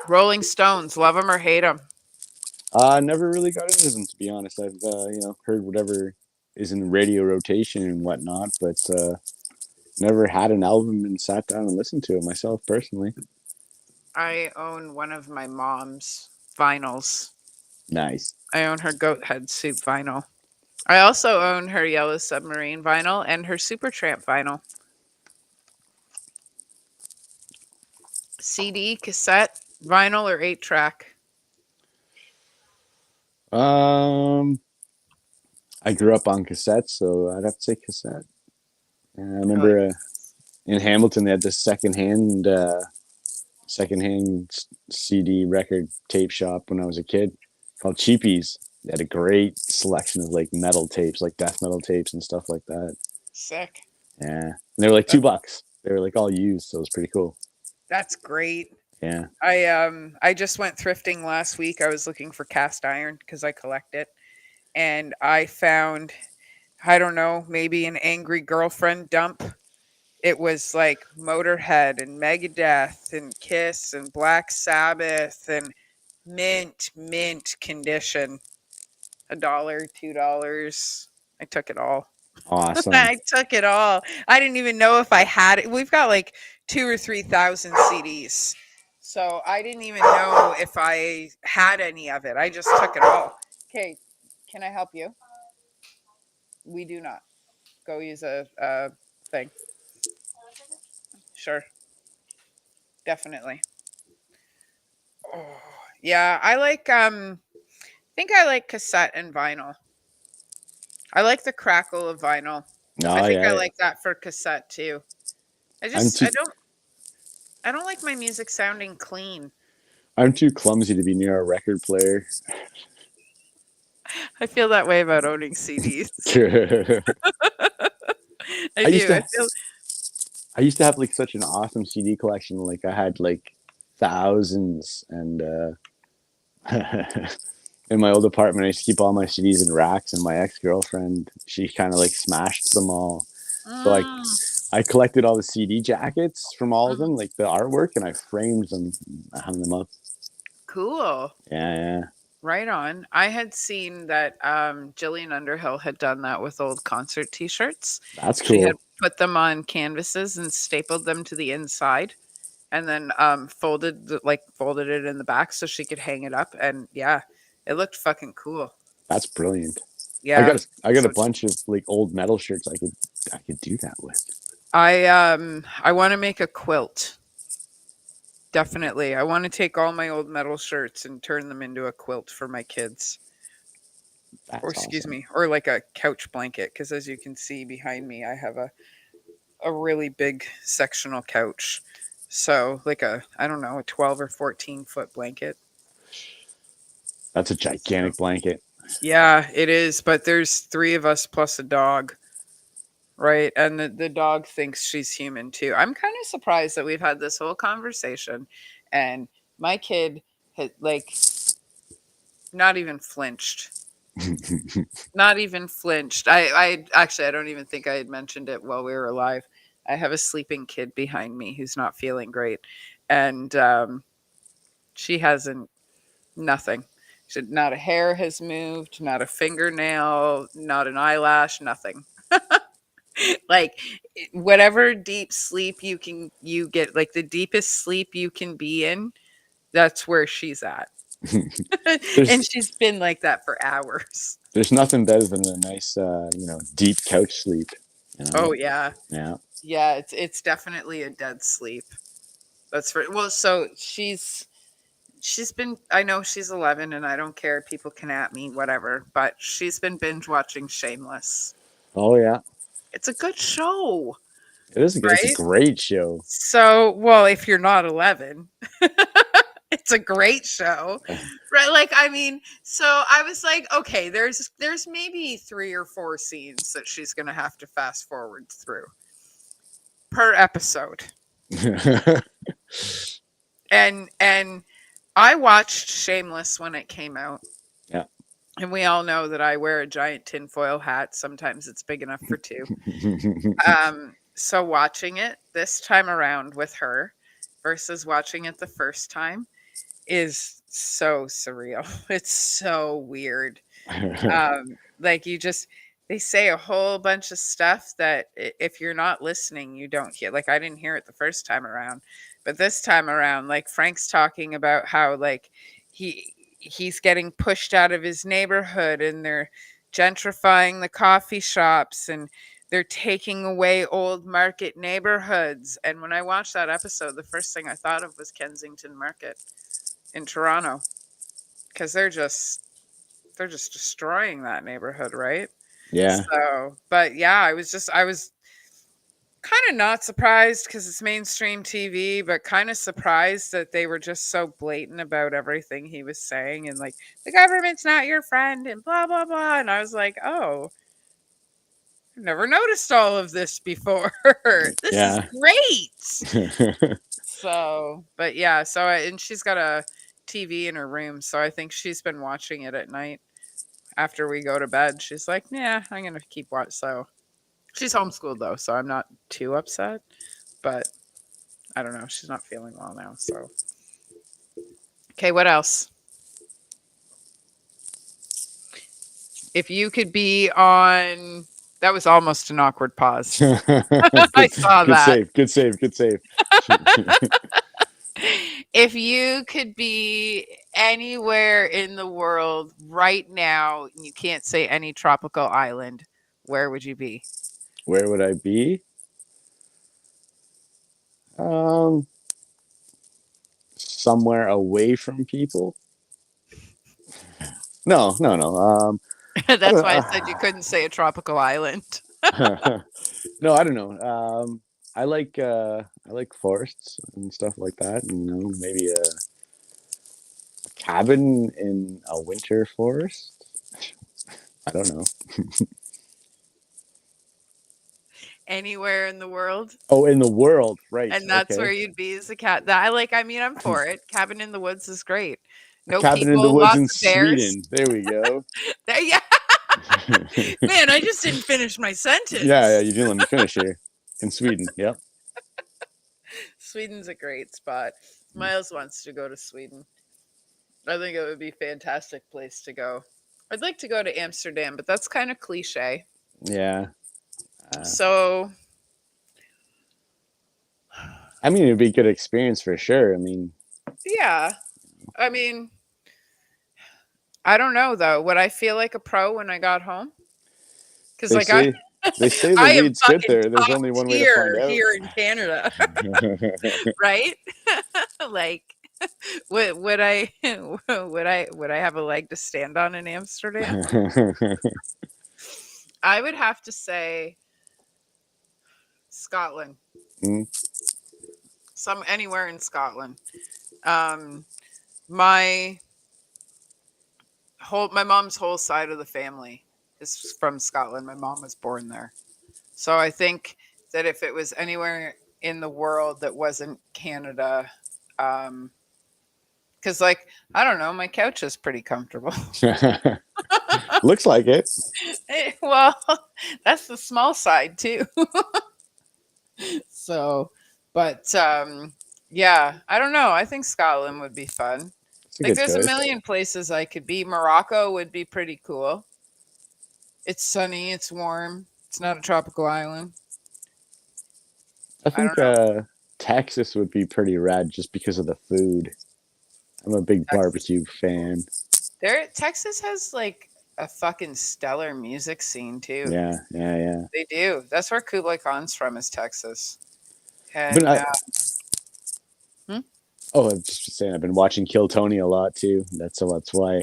Rolling Stones, love them or hate them. Never really got into them, to be honest. I've heard whatever is in radio rotation and whatnot, but never had an album and sat down and listened to it myself personally. I own one of my mom's vinyls. Nice. I own her Goat Head Soup vinyl. I also own her Yellow Submarine vinyl and her Supertramp vinyl. CD, cassette, vinyl, or 8 track. Um, I grew up on cassettes, so I'd have to say cassette. I I like remember in Hamilton they had this secondhand CD record tape shop when I was a kid called Cheapies. They had a great selection of like metal tapes, like death metal tapes and stuff like that. sick. Yeah, and they were like That, $2. They were like all used, so it was pretty cool. that's great. Yeah. I just went thrifting last week. I was looking for cast iron because I collect it, and I found, I don't know, maybe an angry girlfriend dump. It was like Motorhead and Megadeth and Kiss and Black Sabbath and mint condition. $1, $2. I took it all. Awesome. I took it all. I didn't even know if I had it. We've got like 2 or 3 thousand CDs. So I didn't even know if I had any of it. I just took it all. Okay, can I help you? We do not. Go use a thing. Sure, definitely. Oh, yeah, I think I like cassette and vinyl. I like the crackle of vinyl. I Oh think I yeah. like that for cassette too. I I'm just too I don't like my music sounding clean. I'm too clumsy to be near a record player. I feel that way about owning CDs. I I used do. I to feel I used to have like such an awesome CD collection. Like I had like thousands, and in my old apartment, I used to keep all my CDs in racks. And my ex girlfriend, she kind of like smashed them all. So like mm, I collected all the CD jackets from all of mhm. them, like the artwork, and I framed them. I hung them up. Cool. Yeah, yeah, Right on. I had seen that Jillian Underhill had done that with old concert t-shirts. that's She had cool. put them on canvases and stapled them to the inside and then folded it in the back so she could hang it up, and yeah, it looked fucking cool. That's brilliant. Yeah. I got a So bunch of like old metal shirts I could do that with. I want to make a quilt. Definitely. I want to take all my old metal shirts and turn them into a quilt for my kids. Or That's excuse awesome. me, or like a couch blanket because as you can see behind me, I have a really big sectional couch. So like a I don't know, a 12 or 14-foot blanket. That's a So gigantic blanket. yeah, it is, but there's 3 of us plus a dog, right? And the dog thinks she's human too. I'm kind of surprised that we've had this whole conversation and my kid had like not even flinched. Not even flinched. I actually I don't even think I had mentioned it while we were alive. I have a sleeping kid behind me who's not feeling great, and she hasn't nothing. She, not a hair has moved, not a fingernail, not an eyelash, nothing. Like whatever deep sleep you get, like the deepest sleep you can be in, that's where she's at. And there's she's been like that for hours. there's nothing better than a nice deep couch sleep. You know. Oh yeah. Yeah. Yeah, it's definitely a dead sleep. That's for well, so she's been I know she's 11 and I don't care, people can at me whatever, but she's been binge watching Shameless. Oh yeah. It's a good show, It's a right? great show. So, well, if you're not 11, it's a great show. Right? Like I mean, so I was like, okay, there's maybe 3 or 4 scenes that she's going to have to fast forward through per episode. And I watched Shameless when it came out. Yeah. And we all know that I wear a giant tinfoil hat. Sometimes it's big enough for two. So watching it this time around with her versus watching it the first time is so surreal. It's so weird. Like you just they say a whole bunch of stuff that if you're not listening, you don't hear. Like I didn't hear it the first time around, but this time around, like Frank's talking about how like he's getting pushed out of his neighborhood and they're gentrifying the coffee shops and they're taking away old market neighborhoods. And when I watched that episode, the first thing I thought of was Kensington Market in Toronto because they're just destroying that neighborhood, right? Yeah. So, but yeah, I was kind of not surprised because it's mainstream TV, but kind of surprised that they were just so blatant about everything he was saying and like the government's not your friend and blah blah blah. And I was like, oh, I've never noticed all of this before. This is Yeah. great. So, but yeah, and she's got a TV in her room, so I think she's been watching it at night after we go to bed. She's like, "Yeah, I'm gonna keep watch." So she's homeschooled though, so I'm not too upset. But I don't know. She's not feeling well now. So okay, what else? If you could be on That was almost an awkward pause. I good, saw good that. save. Good save. Good save. If you could be anywhere in the world right now, and you can't say any tropical island, where would you be? Where would I be? Um, somewhere away from people. No, no, no. I That's don't why I said you couldn't say a tropical island. know. No, I don't know. I like forests and stuff like that. And, you know, maybe a cabin in a winter forest. I don't know. Anywhere in the world. Oh, in the world, right? And that's Okay, where you'd be as a cat. That I like. I mean, I'm for it. Cabin in the woods is great. a No cabin in the people, woods lots in of bears. Sweden. There we go. There, yeah. Man, I just didn't finish my Yeah, yeah. sentence. You didn't let me finish here. In Sweden. Yep. Sweden's a great spot. Miles wants to go to Sweden. I think it would be a fantastic place to go. I'd like to go to Amsterdam, but that's kind of cliche. Yeah. Uh, So, I mean, it'd be a good experience for sure. I mean, yeah. I mean, I don't know though. Would I feel like a pro when I got home? Because they like I, say they say the I am weed's good fucking there. There's top only one way to find tier out. here in Canada, right? Like, would I would I have a leg to stand on in Amsterdam? I would have to say Scotland. Mm, Some anywhere in Scotland. Um, my my mom's whole side of the family is from Scotland. My mom was born there. So I think that if it was anywhere in the world that wasn't Canada, because like I don't know, my couch is pretty comfortable. looks like it. Well, that's the small side too. So, but yeah, I don't know. I think Scotland would be fun. It's a Like, good there's a choice. million places I could be. Morocco would be pretty cool. It's sunny, it's warm, it's not a tropical island. I I don't think know. Texas would be pretty rad just because of the food. I'm a big Texas. barbecue fan. Texas has like a fucking stellar music scene too. Yeah, yeah, yeah. They do. That's where Kublai Khan's from, is Texas. But And hmm? oh, I'm just saying, I've been watching Kill Tony a lot too. That's why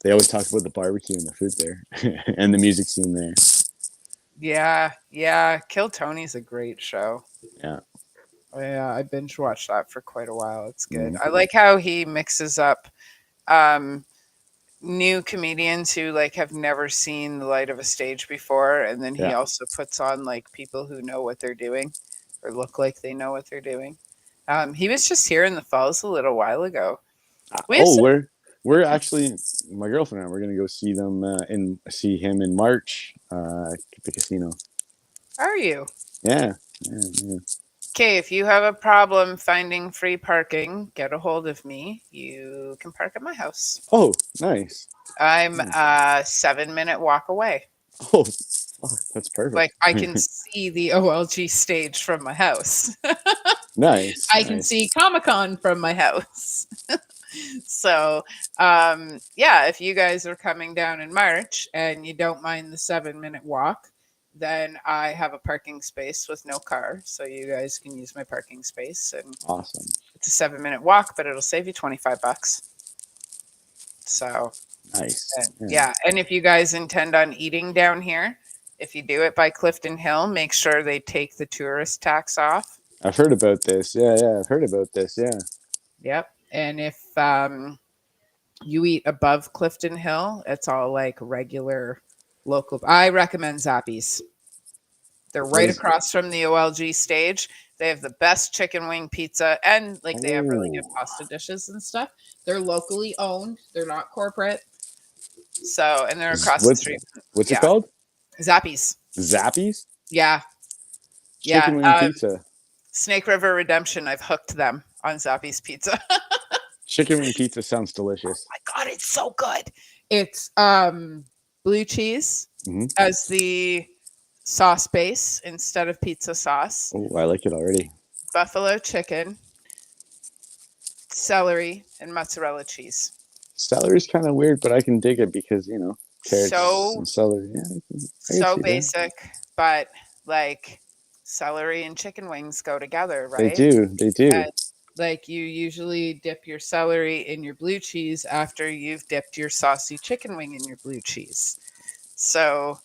they always talk about the barbecue and the food there, and the music scene there. Yeah, yeah, Kill Tony's a great show. Yeah. Yeah, I binge watched that for quite a while. It's good. Mm, I like how he mixes up um new comedians who like have never seen the light of a stage before, and then he yeah. also puts on like people who know what they're doing or look like they know what they're doing. He was just here in the falls a little while ago. We have Oh, some. we're actually my girlfriend and I, we're gonna go see them in see him in March at the casino. Are you Yeah, yeah, yeah. okay? If you have a problem finding free parking, get a hold of me. You can park at my house. Oh, nice. I'm Nice. a 7 minute walk away. Oh, fuck, that's perfect. Like, I can see the OLG stage from my house. Nice, I can nice. see Comic Con from my house. So, yeah, if you guys are coming down in March and you don't mind the 7 minute walk, then I have a parking space with no car. So you guys can use my parking space. And Awesome. it's a 7 minute walk, but it'll save you $25. So, Nice. and Yeah. yeah. And if you guys intend on eating down here, if you do it by Clifton Hill, make sure they take the tourist tax off. I've heard about this. Yeah, yeah, I've heard about this. Yeah. Yep. And if you eat above Clifton Hill, it's all like regular local. I recommend Zappy's. They're What right is across from the OLG stage. They have the best chicken wing pizza, and like they have really good oh pasta dishes and stuff. They're locally owned. They're not corporate. So, and they're across the what street. what's it Yeah. called? Zappy's. Zappies? Yeah. Yeah. Chicken wing pizza. Snake River Redemption. I've hooked them on Zappy's pizza. Chicken wing pizza sounds delicious. My God, it's so good. It's blue cheese Hmm. as the sauce base instead of pizza sauce, Oh, I like it already. buffalo chicken, celery, and mozzarella cheese. Celery's kind of weird, but I can dig it because carrots So and celery. Yeah, I can so see that. basic, but like celery and chicken wings go together, They right? do. They do. And like you usually dip your celery in your blue cheese after you've dipped your saucy chicken wing in your blue cheese. So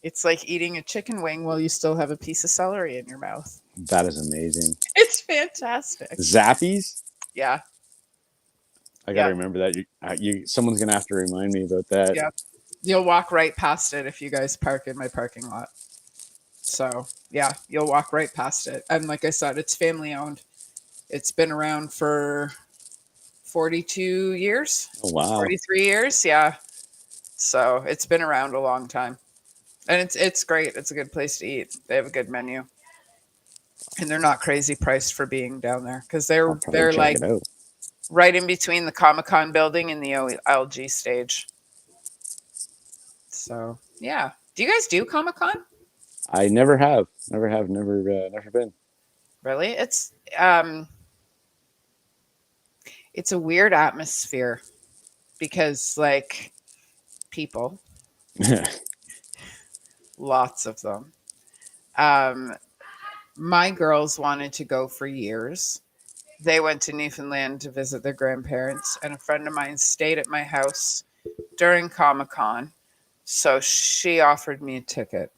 it's like eating a chicken wing while you still have a piece of celery in your mouth. That is amazing. It's fantastic. Zappies. Yeah. I got to Yeah. remember that. Someone's gonna have to remind me about that. Yeah. You'll walk right past it if you guys park in my parking lot. So, yeah, you'll walk right past it. And like I said, it's family owned. It's been around for 42 years, Oh wow, 43 years. Yeah. So, it's been around a long time. And it's great. It's a good place to eat. They have a good menu. And they're not crazy priced for being down there cuz I'll they're probably they're check like it out. right in between the Comic-Con building and the OLG stage. So, yeah. Do you guys do Comic-Con? I never have, never been. Really? It's a weird atmosphere because like people, lots of them. Um my girls wanted to go for years. They went to Newfoundland to visit their grandparents, and a friend of mine stayed at my house during Comic-Con. So she offered me a ticket.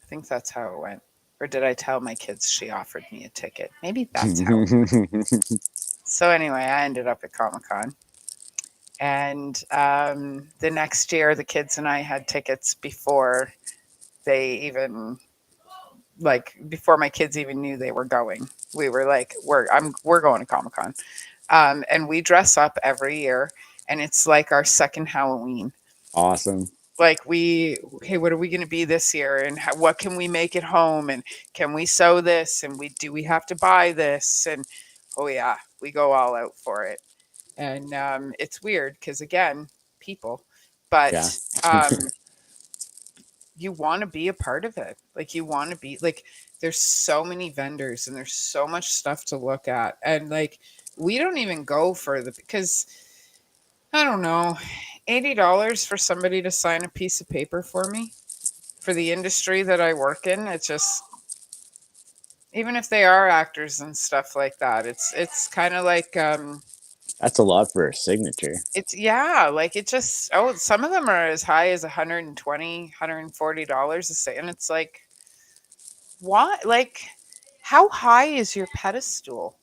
I think that's how it went. Or did I tell my kids she offered me a ticket? Maybe that's how it went. So anyway, I ended up at Comic-Con. And the next year, the kids and I had tickets before they even before my kids even knew they were going. We were like, we're going to Comic Con, and we dress up every year, and it's like our second Halloween. Awesome. Like hey, what are we going to be this year, and what can we make at home, and can we sew this, and we have to buy this, and oh yeah, we go all out for it. And it's weird because again, people, Yeah. but you want to be a part of it. Like you want to be like there's so many vendors and there's so much stuff to look at. And like we don't even go for the because I don't know, $80 for somebody to sign a piece of paper for me for the industry that I work in. It's just even if they are actors and stuff like that, it's kind of like That's a lot for a signature. it's yeah, like it just some of them are as high as 120, $140 a say, and it's like what? Like, how high is your pedestal?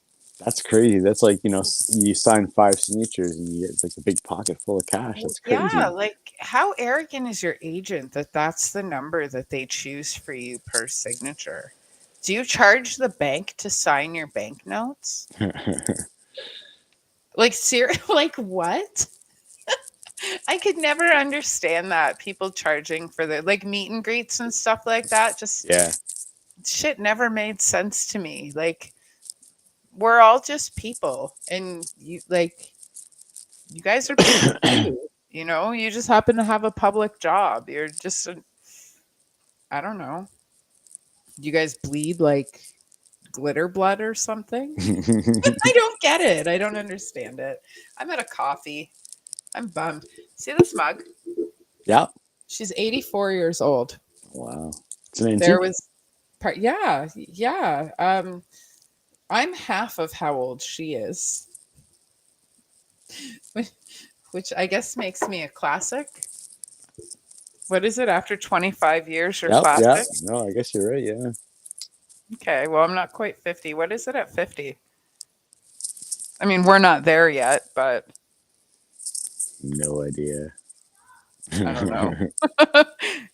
That's crazy. That's like, you sign five signatures and you get like a big pocket full of cash. That's Yeah, crazy. like how arrogant is your agent that that's the number that they choose for you per signature? Do you charge the bank to sign your banknotes? Like, like what? I could never understand that. People charging for the like meet and greets and stuff like that. Just Yeah. shit never made sense to me. Like, we're all just people. And you guys are people too. You know, you just happen to have a public job. You're just, I don't know. You guys bleed like glitter blood or something? I don't get it. I don't understand it. I'm at a coffee. I'm bummed. See this mug? Yeah. She's 84 years old. Wow. It's an There antique. was part, yeah, yeah. I'm half of how old she is, which I guess makes me a classic. What is it after 25 years? You're Yep. Yeah. classic. No, I guess you're right. Yeah. Okay, well, I'm not quite 50. What is it at 50? I mean, we're not there yet, but No idea. I don't know.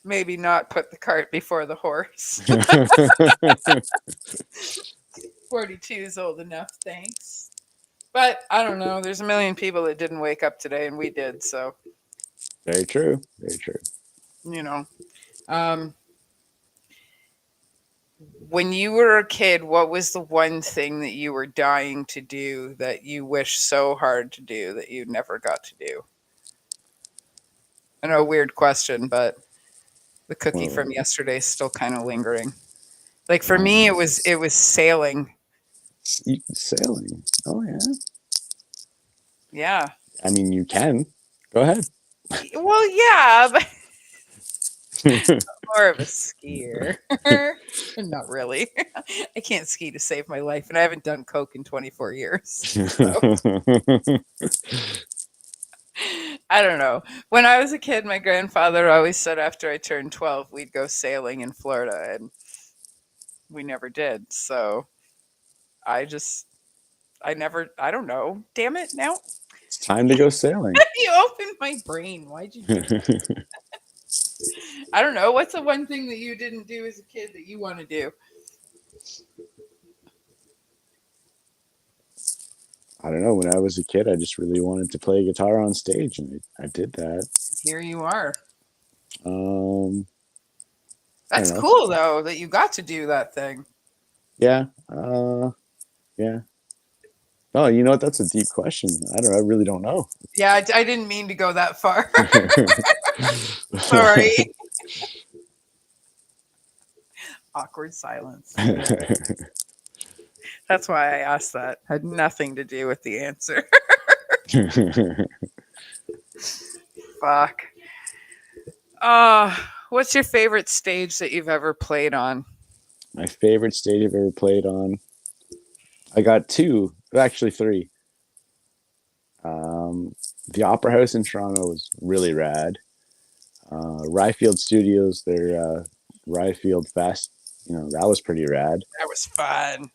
Maybe not put the cart before the horse. 42 is old enough, thanks. But I don't know. There's a million people that didn't wake up today, and we did. So, Very true. Very true. you know, um, when you were a kid, what was the one thing that you were dying to do that you wish so hard to do that you never got to do? I know, weird question, but The cookie from Well, yesterday is still kind of lingering. Like for me, um, it was sailing. sailing. Oh yeah. Yeah. I mean, you can. Go ahead. Well, yeah, but more of a skier. Not really. I can't ski to save my life, and I haven't done coke in 24 years. So I don't know. When I was a kid, my grandfather always said after I turned 12, we'd go sailing in Florida, and we never did. So I just, I never, I don't know. Damn it. Now It's time to go sailing. you opened my brain. Why'd you do that? I don't know. What's the one thing that you didn't do as a kid that you want to do? I don't know. When I was a kid, I just really wanted to play guitar on stage, and I did that. Here you are. Um, I don't That's know. cool though that you got to do that thing. Yeah. Yeah. Oh, you know what? That's a deep question. I don't. I really don't know. Yeah, I didn't mean to go that far. Sorry. Awkward silence. That's why I asked that. Had nothing to do with the answer. Fuck. What's your favorite stage that you've ever played on? My favorite stage I've ever played on. I got two, actually three. Um, the Opera House in Toronto was really rad. Ryefield Studios, their Ryefield Fest, that was pretty rad. That was fun.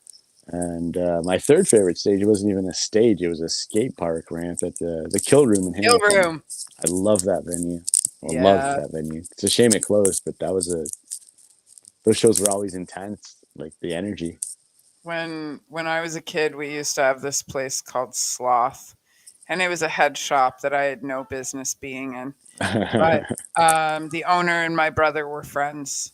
And my third favorite stage wasn't even a stage; it was a skate park ramp at the Kill Room in Hill Hamilton. room. I love that venue. I love Yeah. that venue. It's a shame it closed, but those shows were always intense, like the energy. When I was a kid, we used to have this place called Sloth, and it was a head shop that I had no business being in. But the owner and my brother were friends.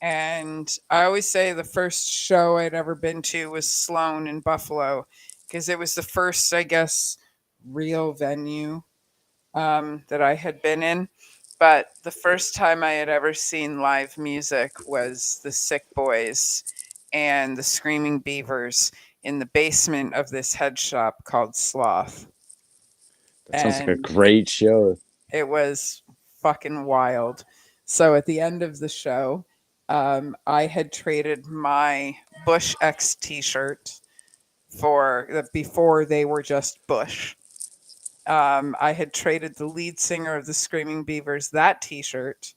And I always say the first show I'd ever been to was Sloan in Buffalo because it was the first, I guess, real venue that I had been in. But the first time I had ever seen live music was the Sick Boys and the Screaming Beavers in the basement of this head shop called Sloth. That sounds like a And great show. it was fucking wild. So at the end of the show, I had traded my Bush X t-shirt for before they were just Bush. I had traded the lead singer of the Screaming Beavers that t-shirt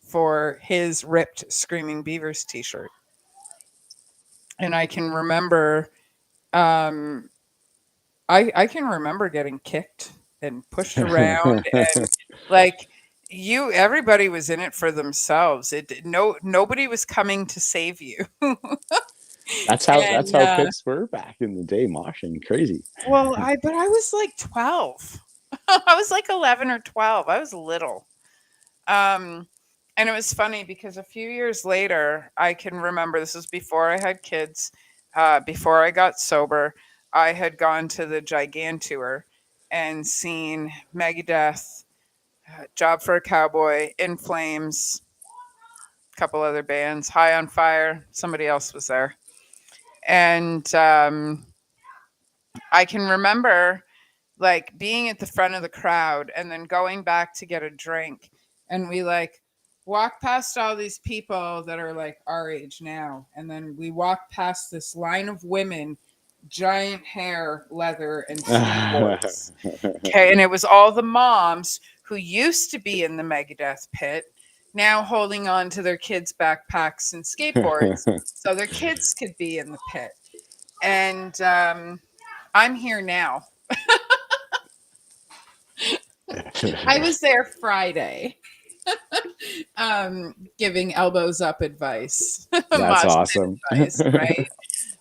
for his ripped Screaming Beavers t-shirt. And I can remember um, I can remember getting kicked and pushed around and like you everybody was in it for themselves. Nobody was coming to save you. That's And how pits were back in the day, moshing. Crazy. well, I was like 12. I was like 11 or 12. I was little. Um and it was funny because a few years later, I can remember this was before I had kids, before I got sober. I had gone to the Gigantour and seen Megadeth, Job for a Cowboy, In Flames, a couple other bands, High on Fire. Somebody else was there, and I can remember like being at the front of the crowd and then going back to get a drink, and we like walk past all these people that are like our age now, and then we walk past this line of women, giant hair, leather, and skateboards. Okay, and it was all the moms who used to be in the Megadeth pit, now holding on to their kids' backpacks and skateboards so their kids could be in the pit. And I'm here now. I was there Friday, giving elbows up advice, That's mosh pit awesome. advice, right?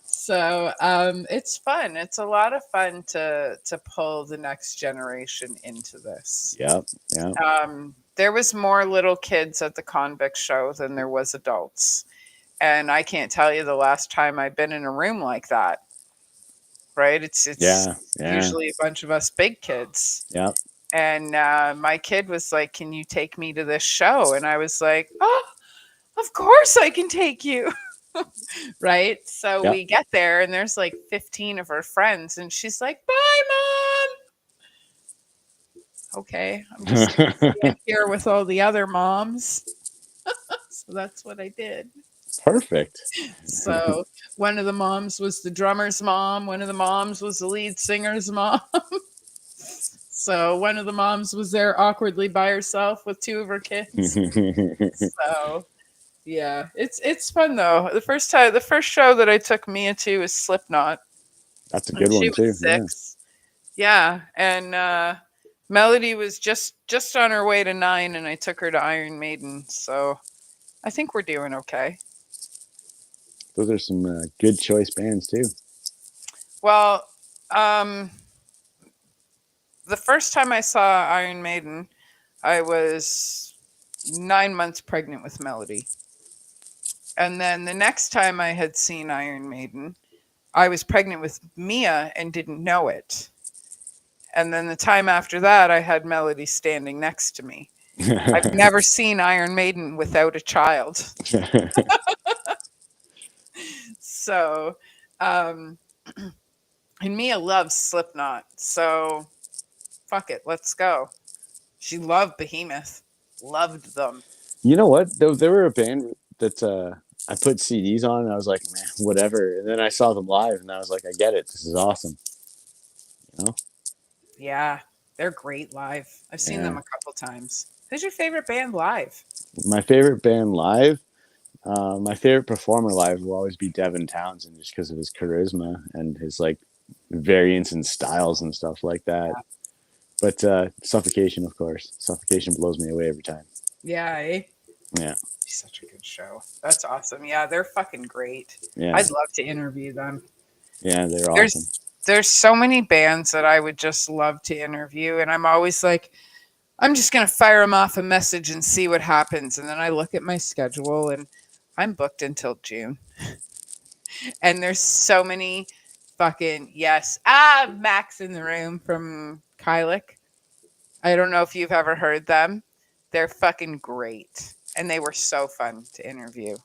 So it's fun. It's a lot of fun to pull the next generation into this. Yep. Yep. There was more little kids at the convict show than there was adults, and I can't tell you the last time I've been in a room like that. Right? It's Yeah. Yeah. usually a bunch of us big kids. Yep. And my kid was like, "Can you take me to this show?" And I was like, "Oh, of course I can take you." Right? So Yeah. we get there and there's like 15 of her friends and she's like, "Bye, mom." Okay, I'm just going to stand here with all the other moms. So that's what I did. Perfect. So one of the moms was the drummer's mom, one of the moms was the lead singer's mom. So one of the moms was there awkwardly by herself with two of her kids. So yeah, it's fun though. The first show that I took Mia to was Slipknot, That's a and good she one was too. Yeah. 6. Yeah, and Melody was just on her way to 9, and I took her to Iron Maiden. So I think we're doing okay. Those are some good choice bands too. Well, um, the first time I saw Iron Maiden, I was 9 months pregnant with Melody. And then the next time I had seen Iron Maiden, I was pregnant with Mia and didn't know it. And then the time after that, I had Melody standing next to me. I've never seen Iron Maiden without a child. So, um, and Mia loves Slipknot. So, fuck it, let's go. She loved Behemoth, loved them. You know what? They were a band that I put CDs on, and I was like, man, whatever. And then I saw them live, and I was like, I get it. This is awesome. You know? Yeah, they're great live. I've seen them Yeah. a couple times. Who's your favorite band live? My favorite band live. My favorite performer live will always be Devin Townsend, just because of his charisma and his like variance in styles and stuff like that. But Suffocation, of course. Suffocation blows me away every time. Yeah, eh? Yeah, Such a good show. That's awesome. Yeah, they're fucking great. yeah, I'd love to interview them. yeah. They're awesome. There's so many bands that I would just love to interview, and I'm always like, I'm just gonna fire them off a message and see what happens. And then I look at my schedule, and I'm booked until June. And there's so many fucking yes. Max in the room from Kylik. I don't know if you've ever heard them. They're fucking great, and they were so fun to interview.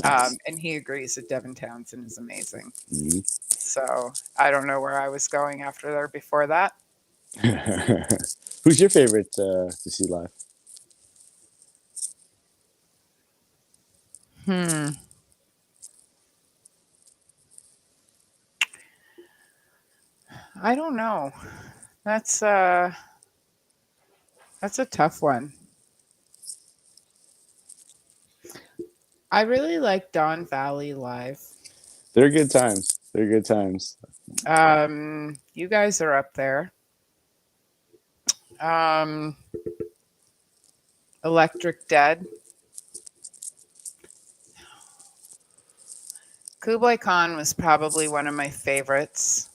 Nice. And he agrees that Devin Townsend is amazing. Mhm. So I don't know where I was going after there before that. Who's your favorite to see live? Hmm. I don't know. That's uh that's a tough one. I really like Don Valley live. They're good times. They're good times. You guys are up there. Um, Electric Dead. Kublai Khan was probably one of my favorites.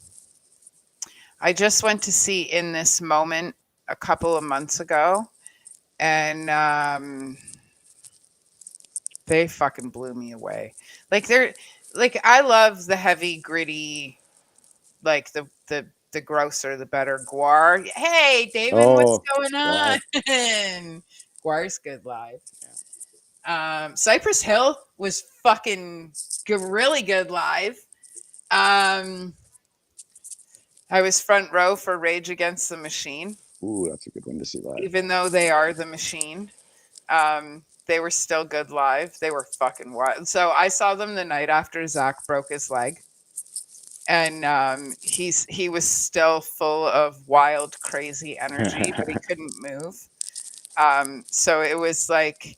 I just went to see In This Moment a couple of months ago, and they fucking blew me away. Like they're like I love the heavy, gritty, like the grosser the better. Guar. Hey, David, what's Oh, going wow. on? Guar's good live. Cypress Hill was fucking really good live. Um, I was front row for Rage Against the Machine, Ooh, that's a good one to see live. even though they are the Machine. They were still good live. They were fucking wild. So I saw them the night after Zach broke his leg, and he was still full of wild, crazy energy, but he couldn't move. So it was like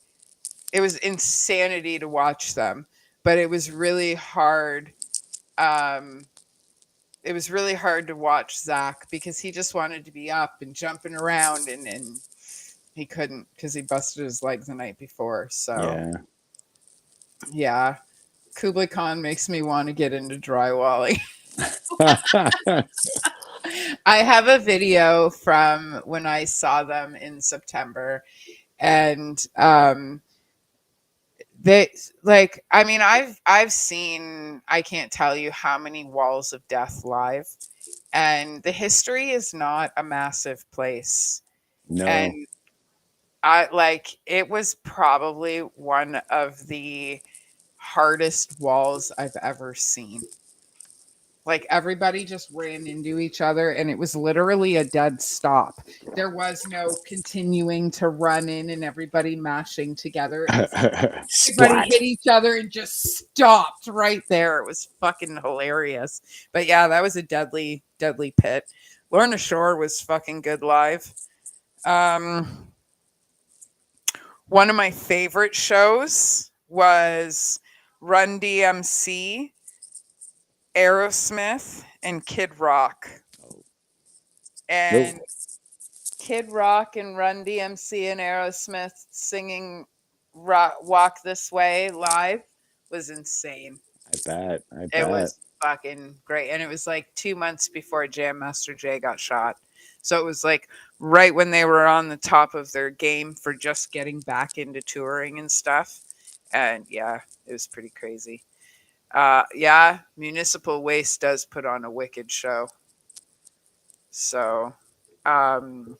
it was insanity to watch them, but it was really hard. Um, it was really hard to watch Zach because he just wanted to be up and jumping around, and he couldn't because he busted his leg the night before. So Yeah. yeah, Kublai Khan makes me want to get into drywalling. I have a video from when I saw them in September, and they like I mean I've seen I can't tell you how many Walls of Death live, and the history is not a massive place. No. And I like it was probably one of the hardest walls I've ever seen. Like everybody just ran into each other and it was literally a dead stop. There was no continuing to run in and everybody mashing together. It was like everybody Splat. hit each other and just stopped right there. It was fucking hilarious. But yeah, that was a deadly, deadly pit. Lorna Shore was fucking good live. Um, One of my favorite shows was Run DMC, Aerosmith, and Kid Rock. No, And Kid Rock and Run DMC and Aerosmith singing Walk This Way live was insane. I bet. I It bet. was fucking great. And it was like 2 months before Jam Master Jay got shot. So it was like right when they were on the top of their game for just getting back into touring and stuff. And yeah, it was pretty crazy. Yeah, Municipal Waste does put on a wicked show. So, um,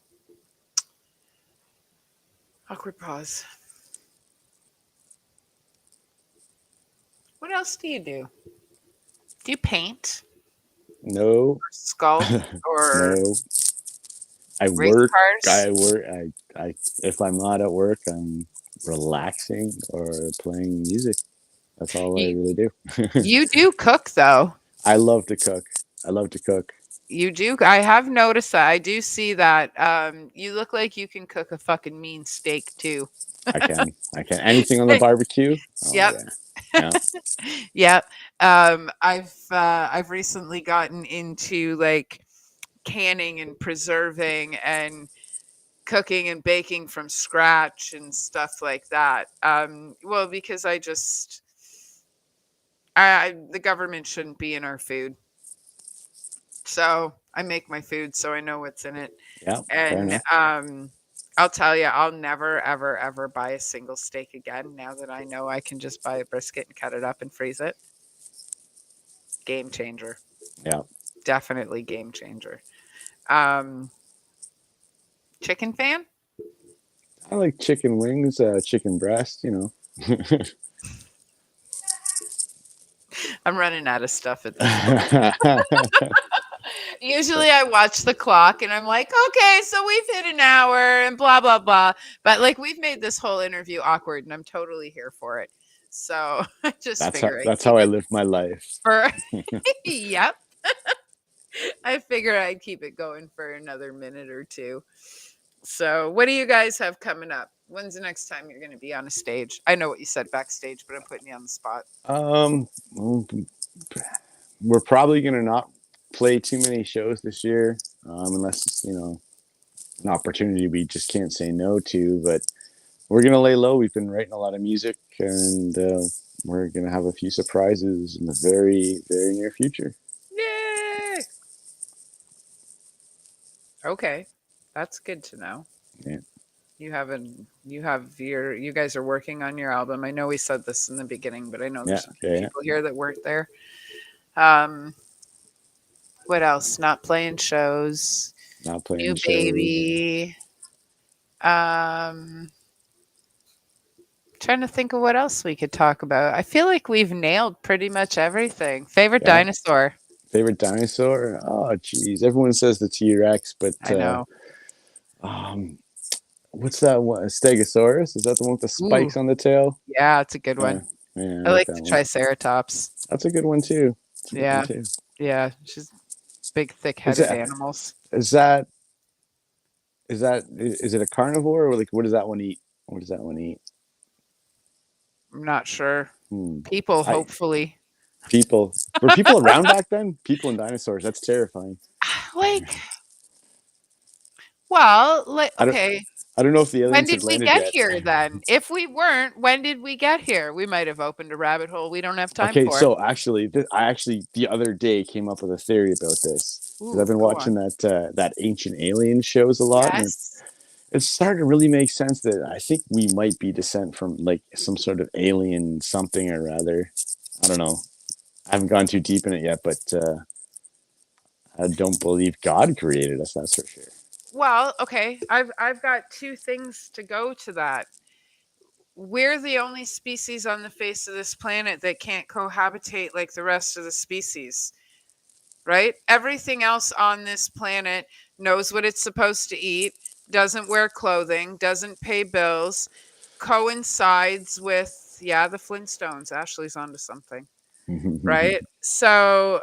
awkward pause. What else do you do? Do you paint No. or sculpt or No. I race work. cars? I work. I. If I'm not at work, I'm relaxing or playing music. That's all I You, really do. you do cook though. I love to cook. I love to cook. You do. I have noticed that. I do see that. You look like you can cook a fucking mean steak too. I can. I can. Anything on the barbecue? Oh Yep. yeah. Yeah. Yep. I've recently gotten into like canning and preserving and cooking and baking from scratch and stuff like that. Well, because the government shouldn't be in our food, so I make my food so I know what's in it. Yeah. Fair And enough. I'll tell you, I'll never, ever, ever buy a single steak again. Now that I know I can just buy a brisket and cut it up and freeze it, game changer. Yeah. Definitely game changer. Um, Chicken fan? I like chicken wings, chicken breast. I'm running out of stuff at this point. Usually I watch the clock and I'm like, okay, so we've hit an hour and blah, blah, blah. But like we've made this whole interview awkward and I'm totally here for it. So I just that's how. figure I That's how keep I it live my life. for, yep. I figure I'd keep it going for another minute or two. So what do you guys have coming up? When's the next time you're going to be on a stage? I know what you said backstage, but I'm putting you on the spot. Well, we're probably gonna not play too many shows this year, unless it's an opportunity we just can't say no to. But we're gonna lay low. We've been writing a lot of music, and we're gonna have a few surprises in the very, very near future. Yay! Okay. That's good to know. Yeah, You guys are working on your album. I know we said this in the beginning, but I know yeah, there's a few yeah, yeah. people here that weren't there. Um, what else? Not playing shows. Not playing New shows. baby. Um, Trying to think of what else we could talk about. I feel like we've nailed pretty much everything. Favorite Yeah. dinosaur? Favorite dinosaur? Oh, geez. Everyone says the T Rex, but I know. um, what's that one? A Stegosaurus? Is that the one with the Ooh, spikes on the tail? yeah, it's a good Yeah, one. yeah, I I like like that the one. Triceratops. That's a good one too. That's a good one Yeah, too. yeah, she's big, Is thick-headed it? animals. Is that? Is it a carnivore or like what does that one eat? What does that one eat? I'm not sure. Hmm. People, I hopefully. people were people around back then? People and dinosaurs. That's terrifying. Like, well, like, I don't. okay. I don't know if the When aliens did had we landed get yet. here then? If we weren't, when did we get here? We might have opened a rabbit hole we don't have time Okay, for. so actually, I actually the other day came up with a theory about this because I've Ooh, been go on. watching that ancient alien shows a lot, and Yes. it's starting to really make sense that I think we might be descent from like some sort of alien something or rather. I don't know. I haven't gone too deep in it yet, but I don't believe God created us. That's for sure. Well, okay, I've got two things to go to that. We're the only species on the face of this planet that can't cohabitate like the rest of the species, right? Everything else on this planet knows what it's supposed to eat, doesn't wear clothing, doesn't pay bills, coincides with, yeah, the Flintstones. Ashley's onto something, right? So,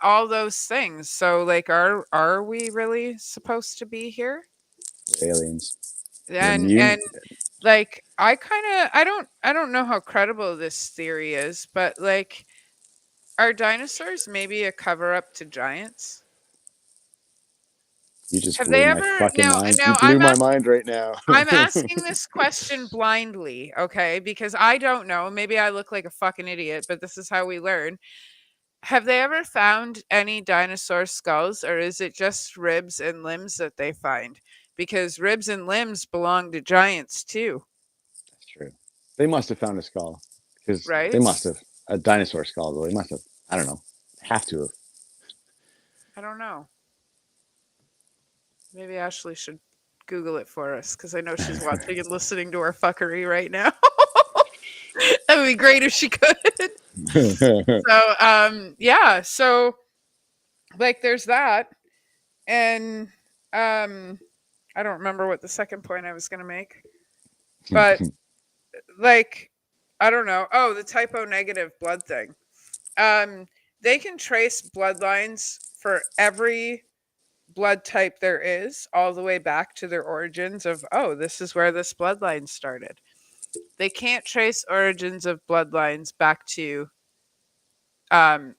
all those things. So, like, are we really supposed to be here? Aliens. We're And mutant. like, I don't know how credible this theory is, but like, are dinosaurs maybe a cover up to giants? You just Have they blew my ever fucking mind. You now blew my mind right now. I'm asking this question blindly, okay? Because I don't know. Maybe I look like a fucking idiot, but this is how we learn. Have they ever found any dinosaur skulls, or is it just ribs and limbs that they find? Because ribs and limbs belong to giants too, That's true. They must have found a skull because they right? must have a dinosaur skull. Though they must have. I don't know. Have to have. I don't know. Maybe Ashley should Google it for us because I know she's watching and listening to our fuckery right now. That would be great if she could. So, yeah. So, like, there's that, and I don't remember what the second point I was gonna make, but like, I don't know. Oh, the typo negative blood thing. Um, they can trace bloodlines for every blood type there is all the way back to their origins of, oh, this is where this bloodline started. They can't trace origins of bloodlines back to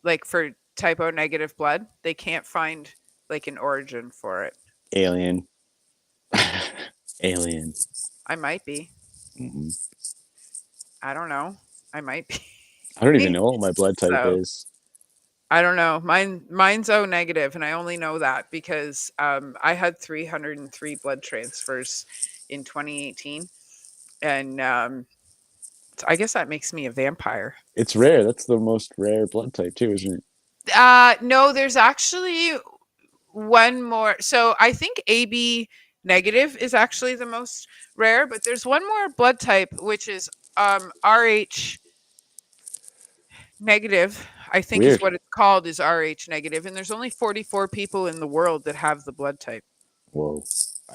like for typo negative blood, they can't find like an origin for it. Alien. Alien. I might be. Mm-mm. I don't know. I might I don't be. even know what my blood type So is. I don't know. Mine's O negative, and I only know that because I had 303 blood transfers in 2018, and I guess that makes me a vampire. It's rare. That's the most rare blood type too, isn't it? No, there's actually one more. So I think AB negative is actually the most rare, but there's one more blood type which is RH negative. I think is Weird. what it's called, is RH negative, and there's only 44 people in the world that have the blood type. Whoa.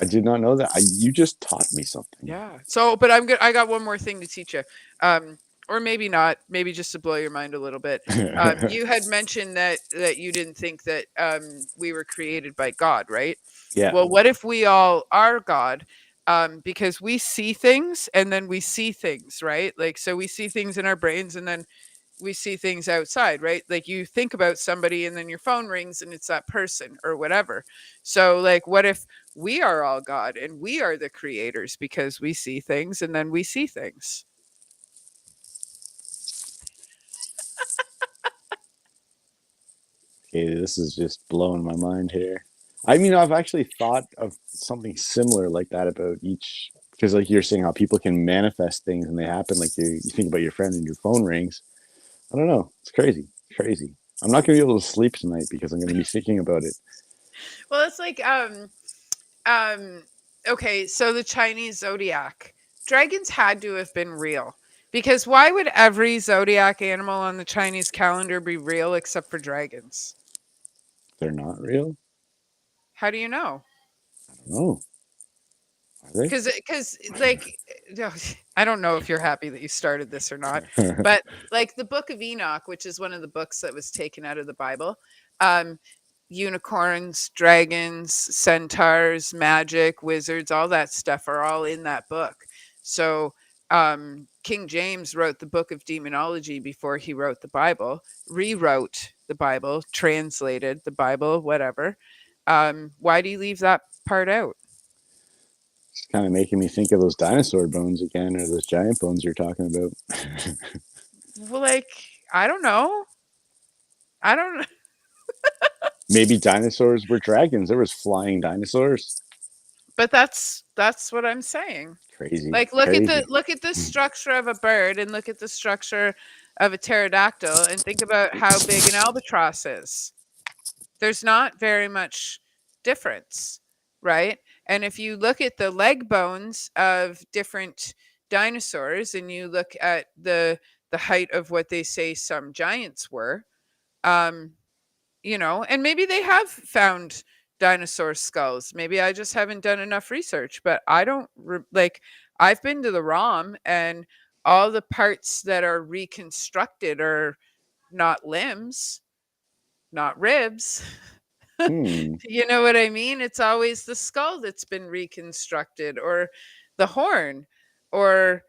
I did not know that. You just taught me something. Yeah. So, but I'm good. I got one more thing to teach you. Um, or maybe not. Maybe just to blow your mind a little bit. You had mentioned that you didn't think that we were created by God, right? Yeah. Well, what if we all are God? Because we see things and then we see things, right? Like, so we see things in our brains and then we see things outside, right? Like, you think about somebody and then your phone rings and it's that person or whatever. So, like, what if we are all God and we are the creators because we see things and then we see things? Okay, this is just blowing my mind here. I mean, I've actually thought of something similar like that about each, because like you're saying how people can manifest things and they happen. Like you think about your friend and your phone rings. I don't know. It's crazy. Crazy. I'm not going to be able to sleep tonight because I'm going to be thinking about it. Well, it's like um okay, so the Chinese zodiac. Dragons had to have been real. Because why would every zodiac animal on the Chinese calendar be real except for dragons? They're not real. How do you know? I don't know. Are they? Because like, I don't know if you're happy that you started this or not, but like the Book of Enoch, which is one of the books that was taken out of the Bible, um, unicorns, dragons, centaurs, magic, wizards, all that stuff are all in that book. So King James wrote the Book of Demonology before he wrote the Bible, rewrote the Bible, translated the Bible, whatever. Why do you leave that part out? It's kind of making me think of those dinosaur bones again, or those giant bones you're talking about. Well, like, I don't know. I don't. Maybe dinosaurs were dragons. There was flying dinosaurs. But that's what I'm saying. Crazy. Like, Crazy. look at the structure of a bird and look at the structure of a pterodactyl and think about how big an albatross is. There's not very much difference, right? And if you look at the leg bones of different dinosaurs and you look at the height of what they say some giants were, um, and maybe they have found dinosaur skulls. Maybe I just haven't done enough research, but I don't like I've been to the ROM and all the parts that are reconstructed are not limbs, not ribs. Hmm. You know what I mean? It's always the skull that's been reconstructed or the horn or,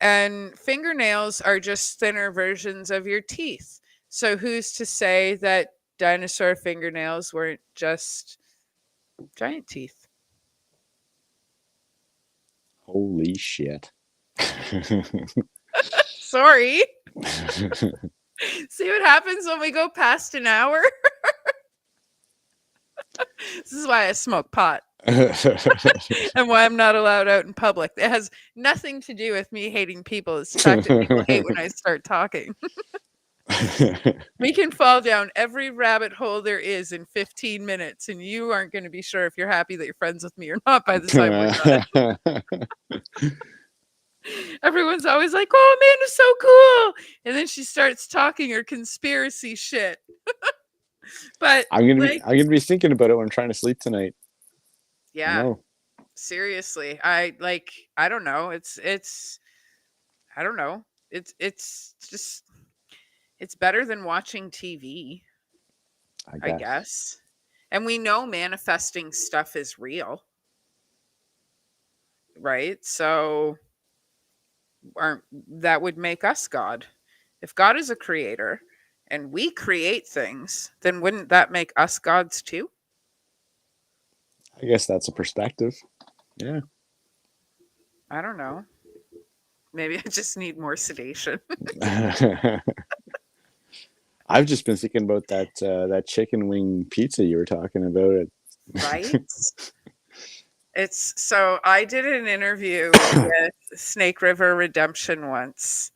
and fingernails are just thinner versions of your teeth. So who's to say that dinosaur fingernails weren't just giant teeth? Holy shit. Sorry. See what happens when we go past an hour? This is why I smoke pot. And why I'm not allowed out in public. It has nothing to do with me hating people. It's the fact that people hate when I start talking. We can fall down every rabbit hole there is in 15 minutes, and you aren't going to be sure if you're happy that you're friends with me or not by the time we're done. Everyone's always like, "Oh, Amanda's so cool," and then she starts talking her conspiracy shit. But I'm gonna be thinking about it when I'm trying to sleep tonight. I yeah, know. seriously, I don't know. It's I don't know. It's just it's better than watching TV, I I guess. guess. And we know manifesting stuff is real, right? So aren't that would make us God. If God is a creator and we create things, then wouldn't that make us gods too? I guess that's a perspective. Yeah. I don't know. Maybe I just need more sedation. I've just been thinking about that chicken wing pizza you were talking about. Right? It's so I did an interview with Snake River Redemption once.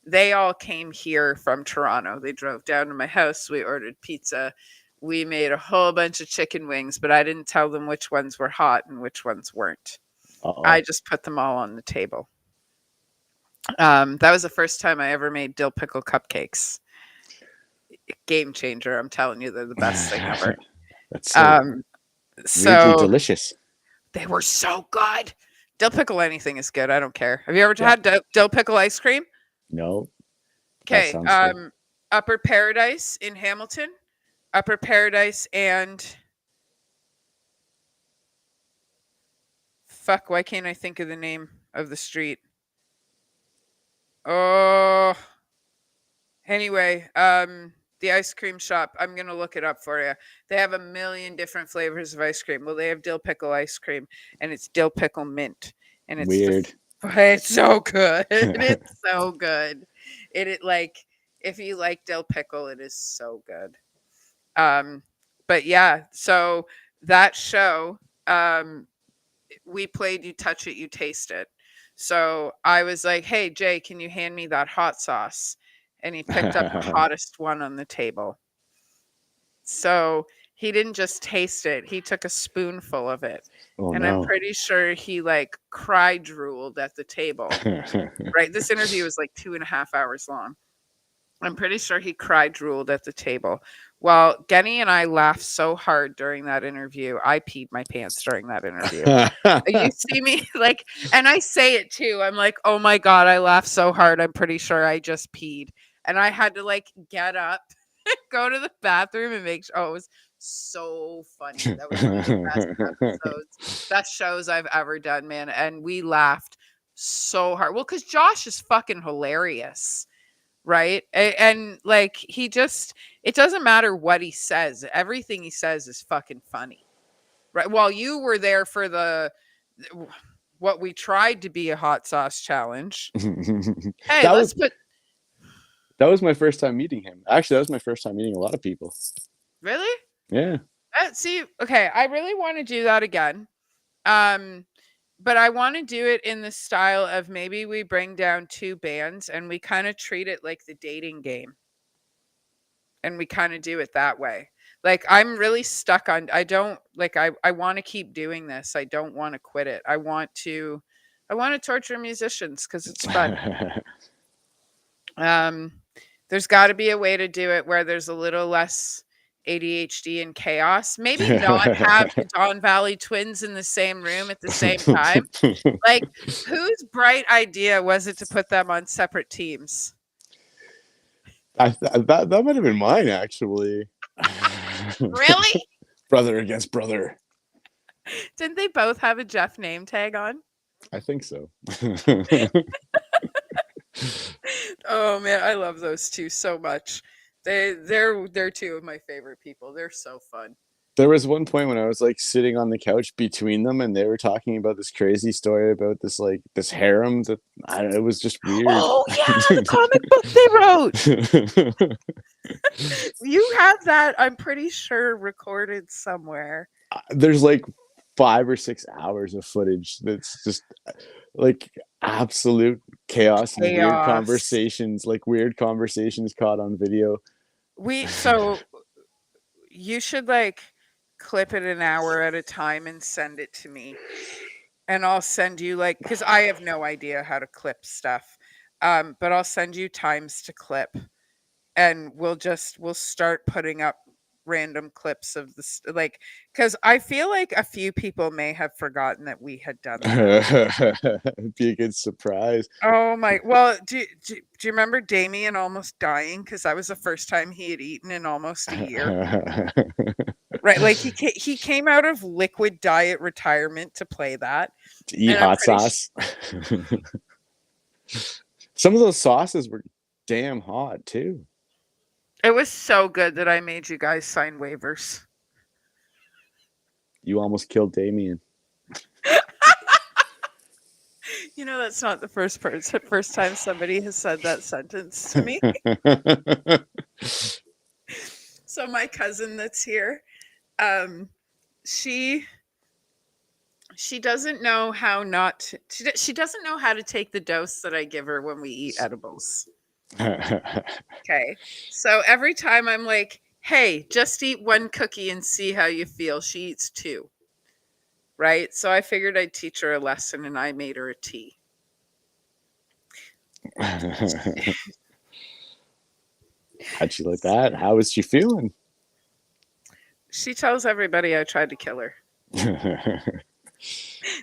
They all came here from Toronto. They drove down to my house. We ordered pizza. We made a whole bunch of chicken wings, but I didn't tell them which ones were hot and which ones weren't. I Uh-oh. just put them all on the table. That was the first time I ever made dill pickle cupcakes. Game changer. I'm telling you, they're the best thing ever. That's so Um, weirdly so delicious. they were so good. Dill pickle anything is good. I don't care. Have you ever Yeah. had dill pickle ice cream? No, that Okay. sounds good. Upper Paradise in Hamilton. Upper Paradise and fuck, why can't I think of the name of the street? Oh, anyway, the ice cream shop. I'm gonna look it up for you. They have a million different flavors of ice cream. Well, they have dill pickle ice cream, and it's dill pickle mint, and Weird. it's so good. It's so good. It like if you like dill pickle, it is so good. Um, but yeah, so that show, we played You Touch It, You Taste It. So I was like, hey, Jay, can you hand me that hot sauce? And he picked up the hottest one on the table. So he didn't just taste it, he took a spoonful of it. Oh And I'm no. pretty sure he like cry drooled at the table. Right. This interview was like 2.5 hours long. I'm pretty sure he cried drooled at the table. Well, Genny and I laughed so hard during that interview. I peed my pants during that interview. You see me like, and I say it too. I'm like, oh my God, I laughed so hard. I'm pretty sure I just peed. And I had to like get up, go to the bathroom and make sure. Oh, it was so funny. That was one of the best episodes, best shows I've ever done, man. And we laughed so hard. Well, because Josh is fucking hilarious. Right. Like he just, it doesn't matter what he says. Everything he says is fucking funny. Right. While you were there for what we tried to be a hot sauce challenge. Hey, that let's was put. that was my first time meeting him. Actually, that was my first time meeting a lot of people. Really? Yeah. See, okay. I really want to do that again. Um, but I want to do it in the style of maybe we bring down two bands and we kind of treat it like the dating game. And we kind of do it that way. Like I'm really stuck on I don't like I want to keep doing this. I don't want to quit it. I want to torture musicians cuz it's fun. Um there's got to be a way to do it where there's a little less ADHD and chaos. Maybe not have the Don Valley twins in the same room at the same time. Like whose bright idea was it to put them on separate teams? That might have been mine actually. Really? Brother against brother. Didn't they both have a Jeff name tag on? I think so. Oh man, I love those two so much. They're two of my favorite people. They're so fun. There was one point when I was like sitting on the couch between them, and they were talking about this crazy story about this like this harem that I don't know, it was just weird. Oh yeah, the comic book they wrote. You have that, I'm pretty sure, recorded somewhere. There's like 5 or 6 hours of footage that's just like absolute chaos and Chaos. weird conversations caught on video. So you should like clip it an hour at a time and send it to me. And I'll send you like because I have no idea how to clip stuff. But I'll send you times to clip and we'll start putting up random clips of this like because I feel like a few people may have forgotten that we had done that. It'd be a good surprise. Oh my well do you remember Damien almost dying because that was the first time he had eaten in almost a year, right? Like he came out of liquid diet retirement to play that. To eat And I'm hot pretty sauce. Some of those sauces were damn hot too. it was so good that I made you guys sign waivers. You almost killed Damien. You know, that's not the first time somebody has said that sentence to me. So my cousin that's here, um, she she doesn't know how not to, she doesn't know how to take the dose that I give her when we eat edibles. Okay, so every time I'm like, "Hey, just eat one cookie and see how you feel," she eats two. Right? So I figured I'd teach her a lesson, and I made her a tea. How'd she like that? How was she feeling? She tells everybody I tried to kill her.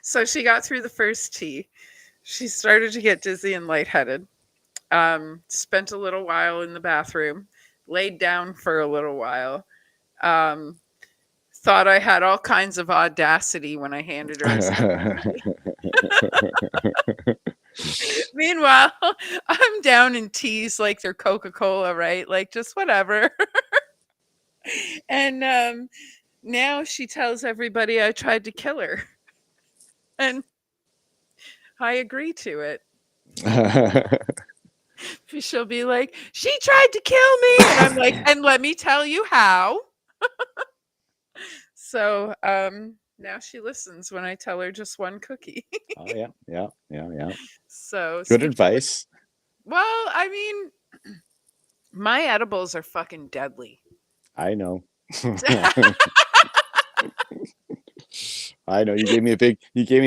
So she got through the first tea. She started to get dizzy and lightheaded. Spent a little while in the bathroom, laid down for a little while. Um, Thought I had all kinds of audacity when I handed her a second tea. Meanwhile, I'm down in teas like they're Coca Cola, right? Like just whatever. And now she tells everybody I tried to kill her. And I agree to it. She'll be like, "She tried to kill me." And I'm like, "And let me tell you how." So, now she listens when I tell her just one cookie. Oh yeah, yeah, yeah, yeah. So, Good speaking of which, advice. well, I mean, my edibles are fucking deadly. I know. I know. You gave me a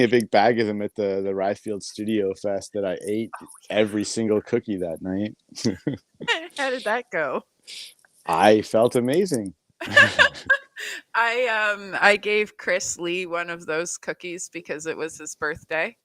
big bag of them at the Ryefield Studio Fest that I ate every single cookie that night. How did that go? I felt amazing. I gave Chris Lee one of those cookies because it was his birthday.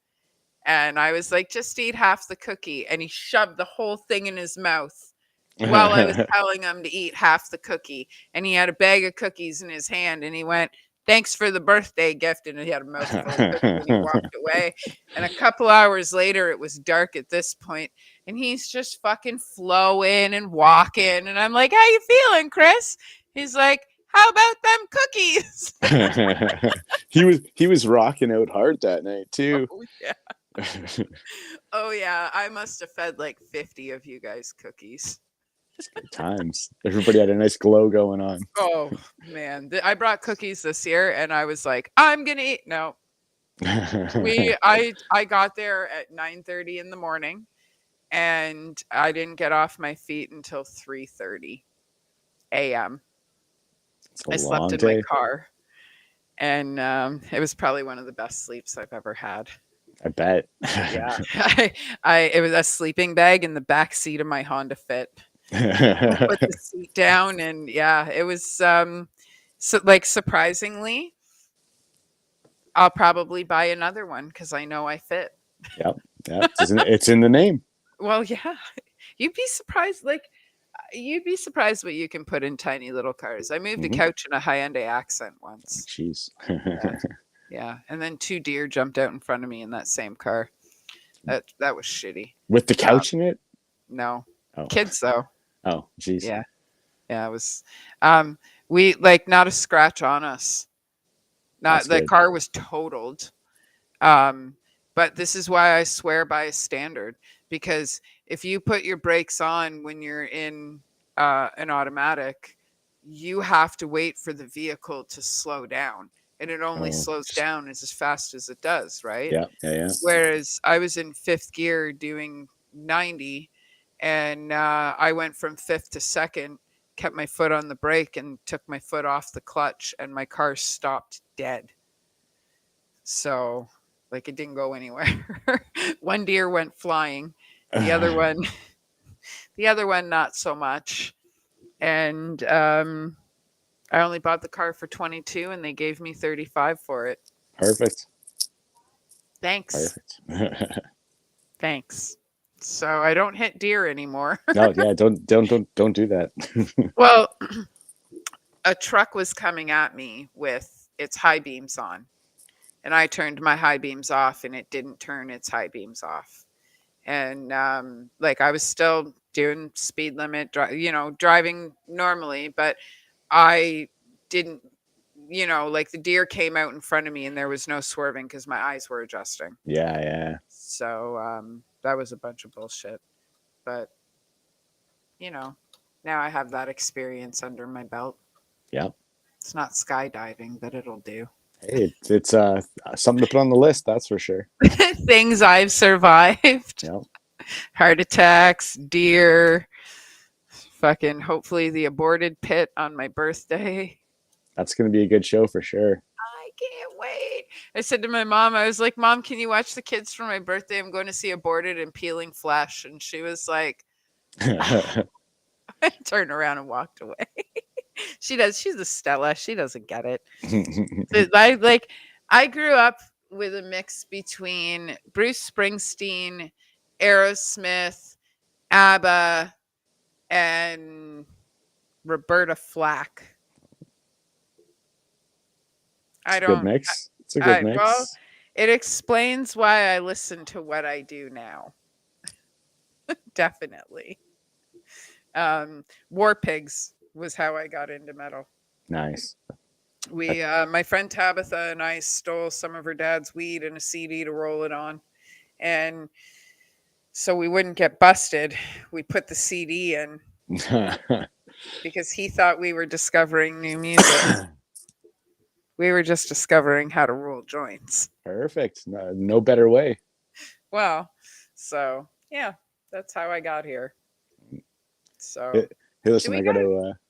And I was like, just eat half the cookie. And he shoved the whole thing in his mouth while I was telling him to eat half the cookie. And he had a bag of cookies in his hand and he went, "Thanks for the birthday gift." And he had a mouthful of cookies and he walked away. And a couple hours later, it was dark at this point, and he's just fucking flowing and walking. And I'm like, "How you feeling, Chris?" He's like, "How about them cookies?" He was rocking out hard that night too. Oh, yeah. Oh, yeah. I must have fed like 50 of you guys cookies. Good times. Everybody had a nice glow going on. Oh, man. I brought cookies this year and I was like, "I'm going to eat." No, I got there at 9:30 in the morning and I didn't get off my feet until 3:30 a.m. It's a I slept long in my day. car, and it was probably one of the best sleeps I've ever had. I bet. Yeah, it was a sleeping bag in the back seat of my Honda Fit. Put the seat down, and yeah, it was so like surprisingly, I'll probably buy another one because I know I fit. Yep. Yep. It's in the name. Well, yeah, you'd be surprised. Like you'd be surprised what you can put in tiny little cars. I moved a Hmm. couch in a Hyundai Accent once. Jeez. Yeah, yeah, and then two deer jumped out in front of me in that same car. That was shitty. With the Uh, couch in it? no, Oh. kids though. Oh, jeez. Yeah, yeah, it was. Um, we like not a scratch on us. That's Not the good. car was totaled. Um, but this is why I swear by a standard because if you put your brakes on when you're in an automatic, you have to wait for the vehicle to slow down, and it only Oh, slows down as fast as it does, right? yeah, yeah, yeah. Whereas I was in fifth gear doing 90, and I went from fifth to second, kept my foot on the brake, and took my foot off the clutch, and my car stopped dead. So, like, it didn't go anywhere. One deer went flying, the other one, the other one, not so much. And I only bought the car for 22, and they gave me 35 for it. Perfect. Thanks, Perfect. thanks. So I don't hit deer anymore. No, yeah, don't do that. Well, a truck was coming at me with its high beams on, and I turned my high beams off, and it didn't turn its high beams off. And like I was still doing speed limit, driving normally, but I didn't, like the deer came out in front of me, and there was no swerving because my eyes were adjusting. Yeah, yeah. So that was a bunch of bullshit. But now I have that experience under my belt. Yeah. It's not skydiving, but it'll do. Hey, it's something to put on the list, that's for sure. Things I've survived: Yeah. heart attacks, deer, fucking hopefully the aborted pit on my birthday. That's gonna be a good show for sure. I can't wait. I said to my mom, I was like, Mom, can you watch the kids for my birthday? I'm going to see Aborted and Peeling Flesh. And she was like, I turned around and walked away. She does. She's a Stella. She doesn't get it. I grew up with a mix between Bruce Springsteen, Aerosmith, ABBA, and Roberta Flack. It's I a good don't. mix. It's a good Well, mix. it explains why I listen to what I do now. Definitely. War Pigs was how I got into metal. Nice. My friend Tabitha and I stole some of her dad's weed and a CD to roll it on, and so we wouldn't get busted. We put the CD in because he thought we were discovering new music. We were just discovering how to roll joints. Perfect. No, no better way. Well, so yeah, that's how I got here. So Hey, do listen, we got?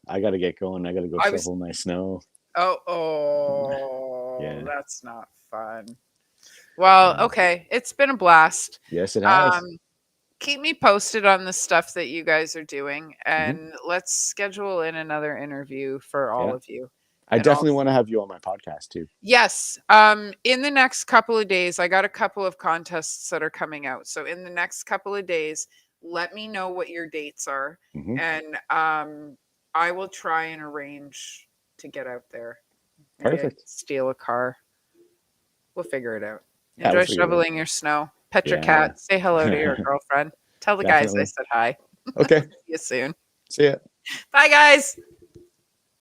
I gotta get going. I gotta go I was. shovel my snow. Oh, Yeah. that's not fun. Well, Yeah. okay, it's been a blast. Yes, it Um, has. keep me posted on the stuff that you guys are doing, Hmm. and let's schedule in another interview for all Yeah. of you. I And definitely also, want to have you on my podcast too. yes, in the next couple of days, I got a couple of contests that are coming out. So in the next couple of days, let me know what your dates are, Hmm. and I will try and arrange to get out there. Maybe I can Perfect. steal a car. We'll figure it out. Yeah, we'll Enjoy figure it out. shoveling your snow. Pet your Yeah. cat. Say hello to your girlfriend. Tell the guys I Definitely. said hi. Okay. See you soon. See ya. Bye, guys.